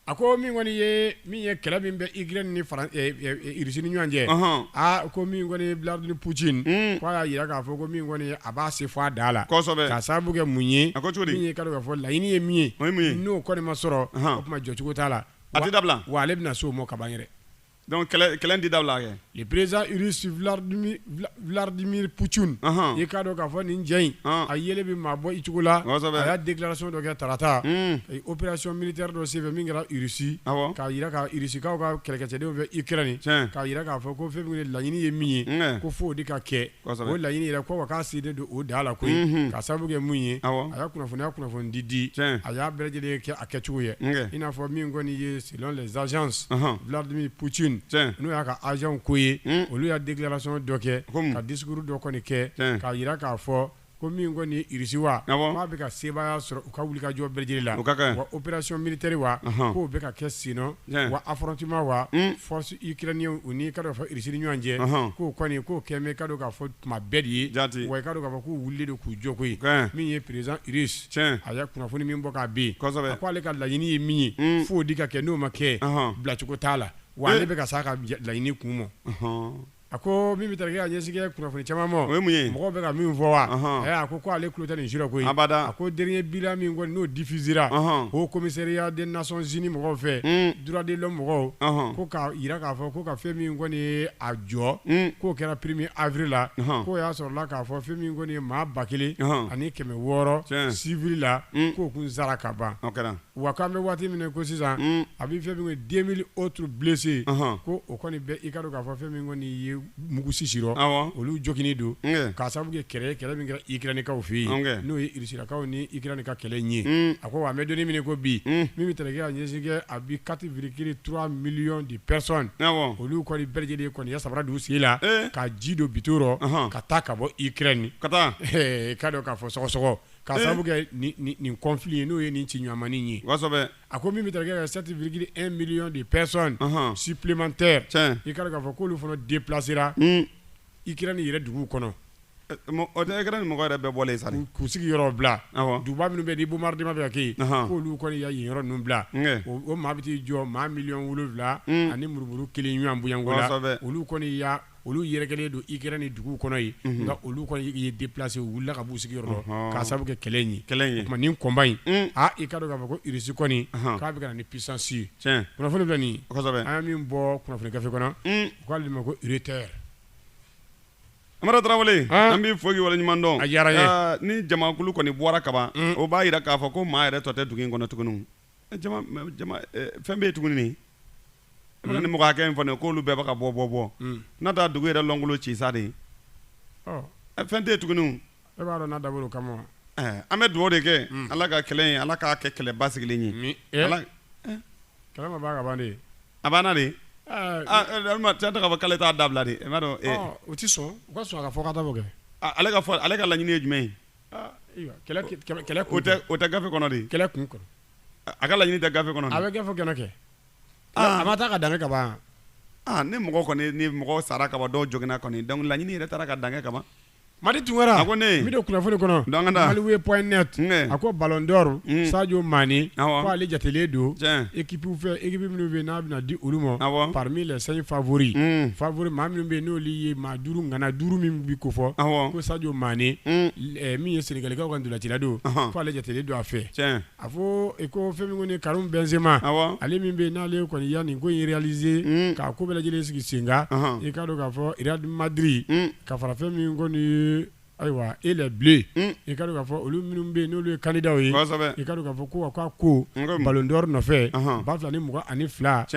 a ko min kɔni ye kɛlɛ min bɛ Ukraine ni Russie ni ɲɔgɔn cɛ ko min kɔni Vladimir Poutine k'a y'a jira k'a fɔ ko min kɔni a b'a se fɔ a da la k'a sababu kɛ mun ye min ye ka dɔn k'a fɔ laɲini ye min ye n'o kɔni ma sɔrɔ o tuma jɔcogo t'a la a tɛ dabila wa ale bɛna se o ma kaban yɛrɛ donc kɛlɛ tɛ dabila kɛ le président russe Vladimir Poutine i k'a dɔn k'a fɔ nin cɛ in a yelen bɛ maa bɔ i cogo la a y'a déclaration dɔ kɛ tarata opération militaire dɔ senfɛ min kɛra Russie k'a jira ka Russikaw ka kɛlɛkɛcɛdenw fɛ Ukraine k'a jira k'a fɔ ko fɛn min laɲini ye min ye ko fo o de ka kɛ o laɲini yɛrɛ ko wa k'a selen don o da la koyi k'a sababu kɛ mun ye a y'a kunnafoni di a y'a bɛɛ lajɛlen kɛ a kɛcogo ye i n'a fɔ min kɔni ye selon les agences Vladimir Poutine n'o y'a ka agent ko ye olu y'a déclaration dɔ kɛ ka discours dɔ kɔni kɛ k'a jira k'a fɔ ko min kɔni Russie wa k'a bɛ ka sebaaya sɔrɔ u ka wulikajɔ bɛɛ lajɛlen la wa opération militaire wa k'o bɛ ka kɛ sinon wa affrontement wa force ukrainienne u ni ka dɔn fɔ Russie ni ɲɔgɔn cɛ k'o kɔni k'o kɛ mɛ ka dɔn k'a fɔ tuma bɛɛ de ye wa i ka dɔn k'a fɔ k'u wulilen don k'u jɔ koyi min ye président russe a y'a kunnafoni min bɔ k'a bin a ko ale ka laɲini ye min ye f'o di ka kɛ n'o ma kɛ bilacogo t'a la wa ale bɛ ka s'a ka laɲini kun ma a ko min bɛ taa kɛ a ɲɛsigɛ kunnafoni caman ma mɔgɔw bɛ ka min fɔ wa a ko ale tulo tɛ nin sira koyi a ko dernier bilan min kɔni n'o diffusera au commissariat des Nations Unies mɔgɔw fɛ droit de l'homme mɔgɔw ko k'a jira k'a fɔ ko ka fɛn min kɔni ye a jɔ k'o kɛra 1er avril la k'o y'a sɔrɔla k'a fɔ fɛn min kɔni ye maa 1000 ani 600 civil la k'o kun sara ka ban wa k'an bɛ waati min na ko sisan a bɛ fɛn min kɔni 2000 autres blessés ko o kɔni bɛ i ka dɔn k'a fɔ fɛn min kɔni ye mugu sisirɔ olu jokini don k'a sababu kɛ kɛlɛ min kɛra Ukrainikaw fɛ yen n'o ye Russilakaw ni Ukraine ka kɛlɛ ye a ko wa an bɛ donnin min ko bi min bɛ taa kɛ a ɲɛsigɛ a bi 4,3 millions de personnes olu kɔni bɛɛ lajɛlen kɔni ya sabara d'u sigi la ka ji don bito rɔ ka taa ka bɔ Ukraine ka dɔn k'a fɔ sɔgɔsɔgɔ k'a sababu kɛ nin conflit ye n'o ye nin ciɲɔgɔnmanin ye a ko min bɛ taa kɛ 7,1 millions de personnes supplémentaires i ka dɔn k'a fɔ k'olu fana déplacera Ukraine yɛrɛ duguw kɔnɔ o tɛ Ukraine mɔgɔ yɛrɛ bɛɛ bɔlen sa k'u sigi yɔrɔ bila duguba minnu bɛ yen ni bombardement bɛ ka kɛ yen k'olu kɔni ya yen yɔrɔ ninnu bila o maa bɛ t'i jɔ maa 7,000,000 ani murumuru 1 ɲɔgɔn bonyanko la olu kɔni ya olu yɛrɛkɛlen don Ukraine ni dugu kɔnɔ ye nka olu kɔni ye déplacer u wulila ka b'u sigi yɔrɔ dɔ k'a sababu kɛ kɛlɛ in ye o tuma nin combat in i ka dɔn k'a fɔ ko Russie kɔni k'a bɛ ka na ni puissance ye kunnafoni filɛ nin ye an ye min bɔ kunnafoni gafe kɔnɔ u k'ale ma ko Reuters. Amara Tarawele an b'i fo k'i waleɲuman dɔn a diyara n ye ni jamakulu kɔni bɔra kaban o b'a jira k'a fɔ ko maa yɛrɛ tɔ tɛ dugu in kɔnɔ tuguni fɛn bɛ yen tuguni nin ni mɔgɔ hakɛ in fɔ k'olu bɛɛ bɛ ka bɔ n'a taa dugu yɛrɛ lɔnkolo ci sa de fɛn tɛ yen tuguni e b'a dɔn n'a dabɔra o kama an bɛ dugawu de kɛ Ala ka kɛlɛ in Ala k'a kɛ kɛlɛba sigilen ye kɛlɛ ma ban ka ban de a banna de cɛ k'a fɔ k'ale t'a dabila de i b'a dɔn o tɛ sɔn u ka sɔn a ka fɔ ka dabɔ kɛ ale ka laɲini ye jumɛn ye o tɛ gafe kɔnɔ de kɛlɛ kun kɔnɔ a ka laɲini tɛ gafe kɔnɔ a bɛ gafe kɛnɛ kɛ a ma taa ka dankɛ ka ban ni mɔgɔ sara ka ban dɔw joginna kɔni donc laɲini yɛrɛ taara ka dankɛ ka ban Madi Tunkara a ko ne mi don kunnafoni kɔnɔ Maliway.net a ko Ballon d'Or Sadio Mané ko ale jatelen don équipe minnu bɛ n'a bɛna di olu ma parmi les 5 favoris maa minnu bɛ n'olu ye maa 5 ŋana 5 min bi ko fɔ ko Sadio Mané min ye Sénégalikaw ka ndolacila don ko ale jatelen don a fɛ a fɔ ko fɛn min ko ni Karim Benzema ale min bɛ n'ale kɔni ya nin ko in réaliser k'a ko bɛɛ lajɛlen sigi sen kan i k'a dɔn k'a fɔ Real Madrid ka fara fɛn min ko ni ayiwa et les bleus i ka dɔn k'a fɔ olu minnu bɛ yen n'olu ye candidat ye i ka dɔn k'a fɔ ko Ballon d'Or nɔfɛ 2022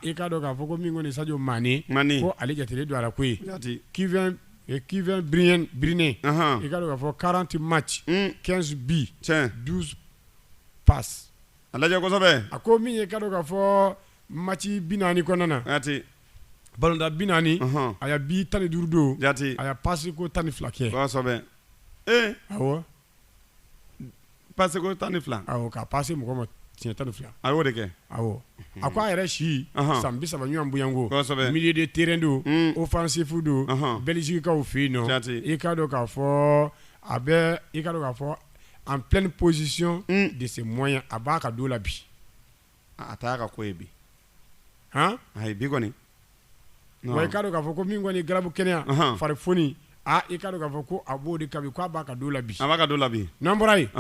i ka dɔn k'a fɔ ko min kɔni Sadio Mané ko ale jatelen don a la koyi qui vient briller i ka dɔn k'a fɔ 40 matchs 15 buts 12 passes a lajɛ kosɛbɛ a ko min ye i ka dɔn k'a fɔ match 40 kɔnɔna na Ballon d'Or 40 a y'a bi 15 don a y'a passe ko 12 kɛ kosɛbɛ awɔ passe ko 12 awɔ k'a passe mɔgɔ ma tiɲɛ 12 a y'o de kɛ awɔ a ko a yɛrɛ si san 30 ɲɔgɔn bonyanko milieu de terrain don offensif don Belgiquekaw fɛ yen nɔ i ka dɔn k'a fɔ a bɛ i ka dɔn k'a fɔ en pleine position de ses moyens a b'a ka don la bi a t'a ka ko ye bi ayi bi kɔni wa i ka dɔn k'a fɔ ko min kɔni garabu kɛnɛya farifoni i ka dɔn k'a fɔ ko a b'o de kabi k'a b'a ka don la bi a b'a ka don la bi n'an bɔra yen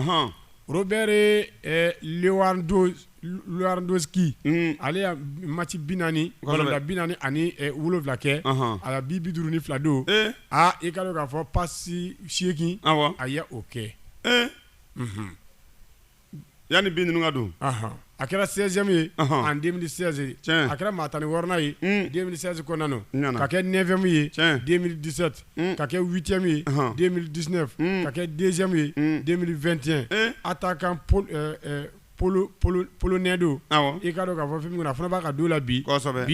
Robert Lewandowski ale y'a match 40 Ballon d'Or 40 ani 7 kɛ a y'a 52 don i ka dɔn k'a fɔ passe 8 a y'a o kɛ yanni bin ninnu ka don a kɛra 16e ye en 2016 a kɛra maa 14nan ye 2016 kɔnɔna na ka kɛ 9e ye 2017 ka kɛ 8e ye 2019 ka kɛ 2e ye 2021 attaquant polonais don i ka dɔn k'a fɔ fɛn min kɔnɔ a fana b'a ka don la bi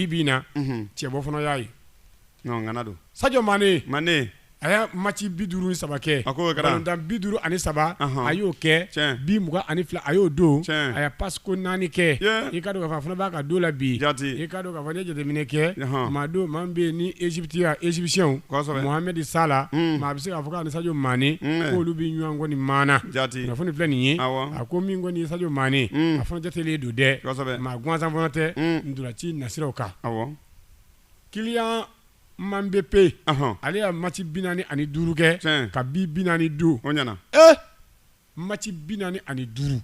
bi na cɛbɔ fana y'a ye ŋana don Sadio Mané a y'a match 53 kɛ Ballon d'Or 53 a y'o kɛ 22 a y'o don a y'a passe ko 4 kɛ i ka dɔn k'a fɔ a fana b'a ka don la bi i ka dɔn k'a fɔ ne jateminɛ kɛ maa min bɛ yen ni Égyptien Mohamed Salah maa bɛ se k'a fɔ k'a ni Sadio Mané k'olu bɛ ɲɔgɔn kɔni maana kunnafoni filɛ nin ye a ko min kɔni Sadio Mané a fana jatelen don dɛ maa gansan fana tɛ ndolaci nasiraw kan Kylian Mbappé ale y'a match 45 kɛ ka 45 o ɲana match 45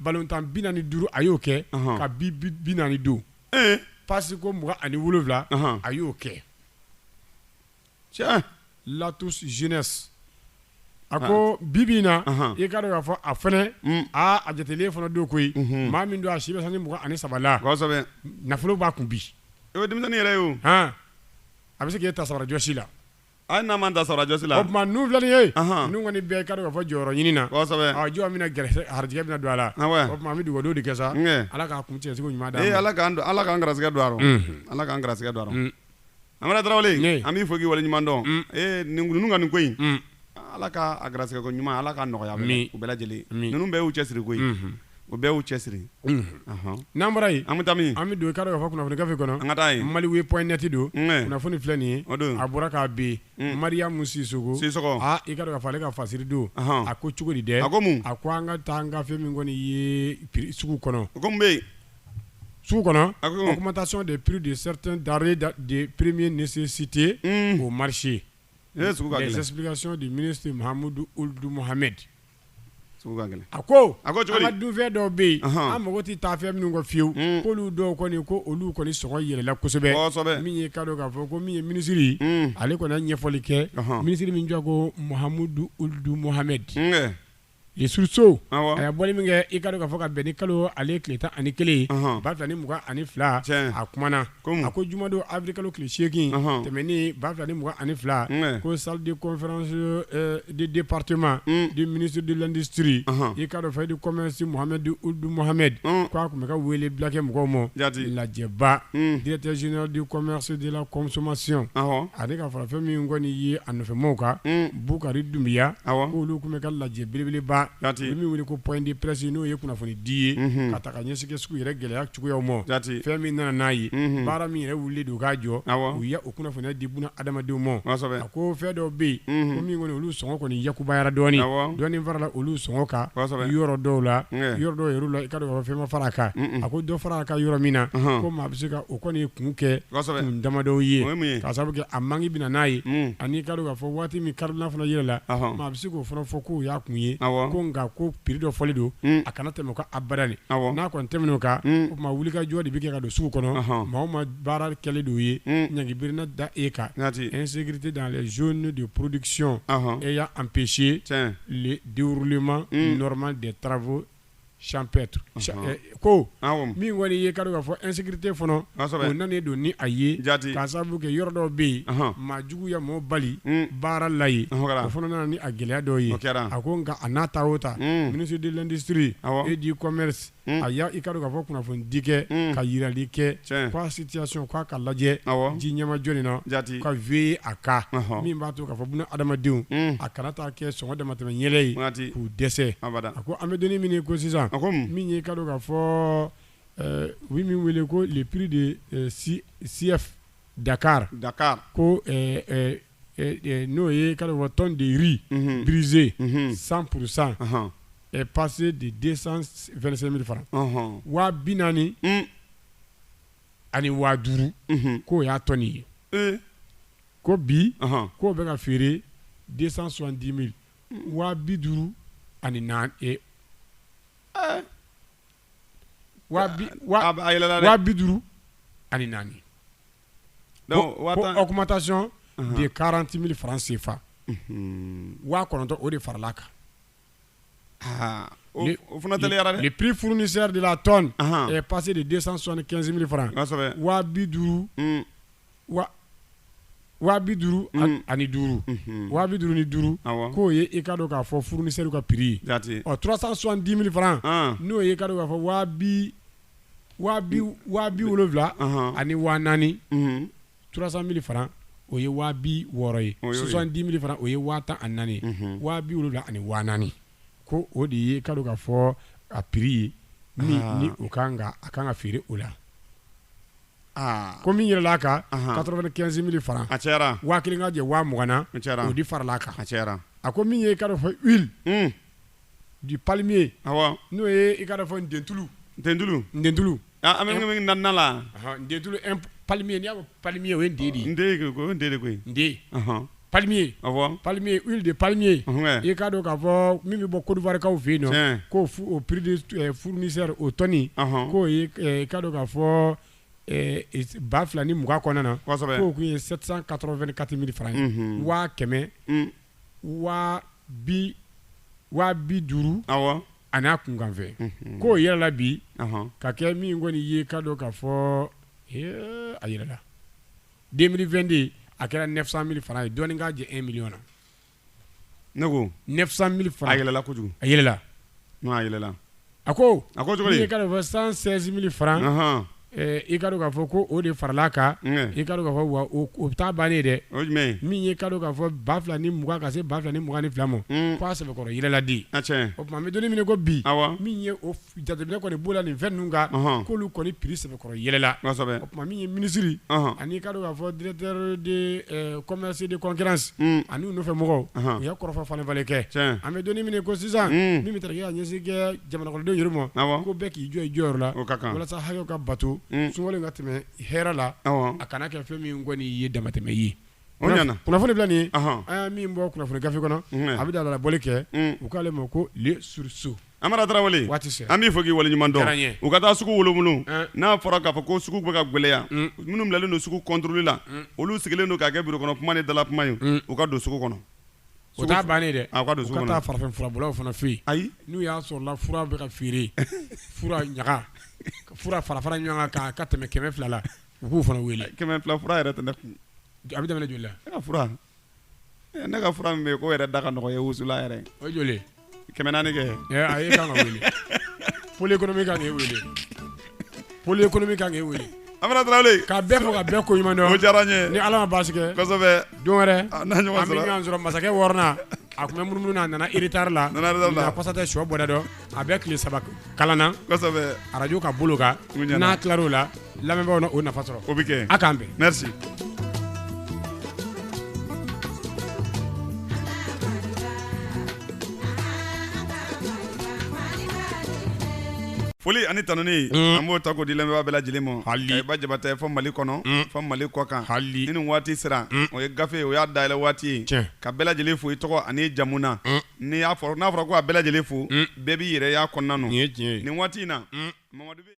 ballon tan 45 a y'o kɛ ka 42 passe ko 27 a y'o kɛ Latus Jeunesse a ko bibi na i ka dɔn k'a fɔ a fɛnɛ a jatelen fana don koyi maa min don a si bɛ sanni 23 la nafolo b'a kun bi o ye denmisɛnnin yɛrɛ ye o a bɛ se k'e ta sabara jɔsi la hali n'a ma ta sabara jɔsi la o tuma ninnu filɛ nin ye ninnu kɔni bɛɛ i ka dɔn k'a fɔ jɔyɔrɔ ɲini na jɔn bɛna harijɛgɛ bɛna don a la o tuma an bɛ dugawu de kɛ sa Ala k'a kun cɛ segu ɲuman d'a ma Ala k'an garisɛgɛ don a rɔ Ala k'an garisɛgɛ don a rɔ Amara Tarawele an b'i fɔ k'i waleɲuman dɔn ninnu ka nin ko in Ala k'a garisɛgɛ ko ɲuman Ala k'a nɔgɔya u bɛɛ lajɛlen ninnu bɛɛ y'u cɛsiri koyi o bɛɛ y'u cɛsiri n'an bɔra yen an bɛ taa min an bɛ don i ka dɔn k'a fɔ kunnafoni gafe kɔnɔ an ka taa yen Maliway.net don kunnafoni filɛ nin ye a bɔra k'a ben Mariamu Sisoko i ka dɔn k'a fɔ ale ka fasiri don a ko cogo di dɛ a ko mun a ko an ka taa an ka fɛn min kɔni ye sugu kɔnɔ o ko mun bɛ yen sugu kɔnɔ augmentation des prix de certains denrées de première nécessité au marché. Les explications du ministre Mahamudu Ould Mohamed. A ko an ka dunfɛn dɔw bɛ yen an mago tɛ taa fɛn minnu kɔ fiyewu k'olu dɔw kɔni ko olu kɔni sɔngɔ yɛlɛla kosɛbɛ min ye kadɔ k'a fɔ ko min ye minisiri ale kɔni ɲɛfɔli kɛ minisiri min jɔ ko Mahamudu Ould Mohamed. Les sursaut a y'a bɔli min kɛ i ka dɔn k'a fɔ ka bɛn ni kalo ale tile 11 2022 a kumana a ko jumadon avril kalo tile 8 tɛmɛni 2022 ko salle de conférence du département du ministre de l'industrie i ka dɔn fɛ du commerce Mahamudu Ould Mohamed ko a tun bɛ ka wele bila kɛ mɔgɔw ma lajɛba directeur général du commerce de la consommation ale ka fara fɛn min kɔni ye a nɔfɛmɔgɔw kan Bukari Dumbiya k'olu tun bɛ ka lajɛ belebeleba min wele ko point de presse n'o ye kunnafoni di ye ka ta ka ɲɛsigɛ sugu yɛrɛ gɛlɛya cogoyaw ma fɛn min nana n'a ye baara min yɛrɛ wuli don k'a jɔ u ye o kunnafoniya di buna adamadenw ma a ko fɛn dɔw bɛ yen ko min kɔni olu sɔngɔ kɔni yakubayara dɔɔni farala olu sɔngɔ kan yɔrɔ dɔw la yɔrɔ dɔw yɛrɛ la i ka dɔn fɛn ma fara a kan a ko dɔ fara a kan yɔrɔ min na ko maa bɛ se ka o kɔni kun kɛ kun damadɔw ye k'a sababu kɛ a manki bɛ na n'a ye ani i ka dɔn k'a fɔ waati min karila fana yɛlɛ la maa bɛ se k'o fana fɔ k'o y'a kun ye ko nka ko prix dɔ fɔli don a kana tɛmɛ ka abada ni n'a kɔni tɛmɛn'o kan o tuma wulikajɔ de bɛ kɛ ka don sugu kɔnɔ maa o maa baara kɛlen don ye ɲangibirina da e kan insécurité dans les zones de production ayant empêché le déroulement normal des travaux champêtre ko min kɔni ye ka dɔn k'a fɔ insécurité fana o nanen don ni a ye k'a sababu kɛ yɔrɔ dɔw bɛ yen maa jugu ya mɔgɔ bali baara la yen o fana nana ni a gɛlɛya dɔw ye a ko nka a n'a ta o ta ministre de l'industrie et du commerce a y'a i ka dɔn k'a fɔ kunnafoni di kɛ ka yirali kɛ k'a situation k'a ka lajɛ ji ɲɛma jɔnni na ka veiller a kan min b'a to k'a fɔ buna adamadenw a kana taa kɛ sɔngɔ damatɛmɛ yɛlɛ ye k'u dɛsɛ a ko an bɛ donnin min ye ko sisan min ye ka dɔn k'a fɔ oui min wele ko le prix de CF Dakar ko n'o ye ka dɔn tonne de riz brisé 100% est passé de 225 000 francs wa 40 ani wa 5 k'o y'a tonne ye ko bi k'o bɛ ka feere 270 000 wa 50 ani 4 wa 50 ani 4 donc augmentation de 40 000 francs CFA wa 9 o de farala kan le prix fournisseur de la tonne est passé de 275 000 francs wa 50 wa 50 ani 5 wa 50 ni 5 k'o ye i ka dɔn k'a fɔ fournisseur ka prix ye 370 000 francs n'o ye i ka dɔn k'a fɔ wa 70 ani wa 4 300 000 francs o ye wa 60 ye 70 000 francs o ye wa 14 ye wa 70 ani wa 4 ko o de ye i ka dɔn k'a fɔ a prix ye ni o kan ka feere o la ko min yɛlɛla a kan 95 000 francs a cayara wa 1 ka jɛ wa 20 o di farala a kan a ko min ye i ka dɔn fɔ huile du palmier n'o ye i ka dɔn fɔ ndentulu an bɛ na la ndentulu palmier n'i y'a fɔ palmier o ye nde de ye nde palmier huile de palmier i ka dɔn k'a fɔ min bɛ bɔ Côte d'Ivoire kaw fɛ yen nɔ k'o au prix de fournisseur o tonne k'o ye i ka dɔn k'a fɔ 2020 kɔnɔna na k'o kun ye 784 000 francs ye wa 100 wa 50 a n'a kunkanfɛ k'o yɛlɛla bi ka kɛ min kɔni ye ka dɔn k'a fɔ a yɛlɛla 2022 a kɛra 900 000 francs ye dɔɔni k'a jɛ 1 million na ne ko 900 000 francs a yɛlɛla kojugu a yɛlɛla a yɛlɛla a ko cogo di min ye ka dɔn fɔ 116 000 francs i ka dɔn k'a fɔ ko o de farala kan i ka dɔn k'a fɔ wa o taa bannen dɛ min ye ka dɔn k'a fɔ 2020 ka se 2022 ma k'a sɛbɛkɔrɔ yɛlɛla di o tuma an bɛ donnin minɛ ko bi min ye o jateminɛ kɔni b'o la nin fɛn ninnu kan k'olu kɔni prix sɛbɛkɔrɔ yɛlɛla o tuma min ye ministre ani ka dɔn k'a fɔ directeur de commerce de concurrence ani u nɔfɛ mɔgɔw u ye kɔrɔfɔ falen kɛ an bɛ donnin minɛ ko sisan min bɛ taa ka ɲɛsin kɛ jamanakɔnɔdenw yɛrɛ ma ko bɛɛ k'i jɔ i jɔyɔrɔ la walasa hakɛw ka bato sunkalo ka tɛmɛ hɛrɛ la a kana kɛ fɛn min kɔni ye damatɛmɛ ye kunnafoni bila nin an y'a min bɔ kunnafoni gafe kɔnɔ a bɛ da bɔli kɛ u k'ale ma ko le sursaut Amara Tarawele an b'i fɔ k'i waleɲuman dɔn u ka taa sugu wolomunu n'a fɔra k'a fɔ ko sugu bɛ ka gwɛlɛya minnu bilalen don sugu contrôle la olu sigilen don k'a kɛ bureau kɔnɔ kuma ni dala kuma ye u ka don sugu kɔnɔ o t'a bannen dɛ u ka don sugu kɔnɔ u ka taa farafin furabɔlaw fana fɛ yen ayi n'u y'a sɔrɔla fura bɛ ka feere fura ɲaga fura fara ɲɔgɔn kan ka tɛmɛ 200 la u k'u fana wele 200 fura yɛrɛ tɛ ne kun a bɛ daminɛ joli la ne ka fura min bɛ yen ko yɛrɛ da ka nɔgɔ ye wusula yɛrɛ o joli 400 kɛ a ye kan ka wele pôle économique kan k'e wele pôle économique kan k'e wele Amara Tarawele ka bɛɛ fɔ ka bɛɛ ko ɲuman dɔn o diyara n ye ni Ala ma baasi kɛ kosɛbɛ don wɛrɛ n'a ɲɔgɔn an bɛ ɲɔgɔn sɔrɔ masakɛ wɔɔrɔnan a tun bɛ munumunu na a nana retard la a pasa tɛ sɔ bɔda dɔn a bɛ tile 3 kalan na kosɛbɛ radio ka bolo kan n'a tilar'o la lamɛnbaaw na o nafa sɔrɔ o bɛ kɛ a k'an bɛn merci foli ani tanuni an b'o ta k'o di lamɛnbaa bɛɛ lajɛlen ma Kayiba Jabatɛ fɔ Mali kɔnɔ fɔ Mali kɔkan ni nin waati sera o ye gafe o y'a dayɛlɛ waati ye ka bɛɛ lajɛlen fo i tɔgɔ ani jamu na n'a fɔra ko a bɛɛ lajɛlen fo bɛɛ b'i yɛrɛ y'a kɔnɔna na nin waati in na Mamadu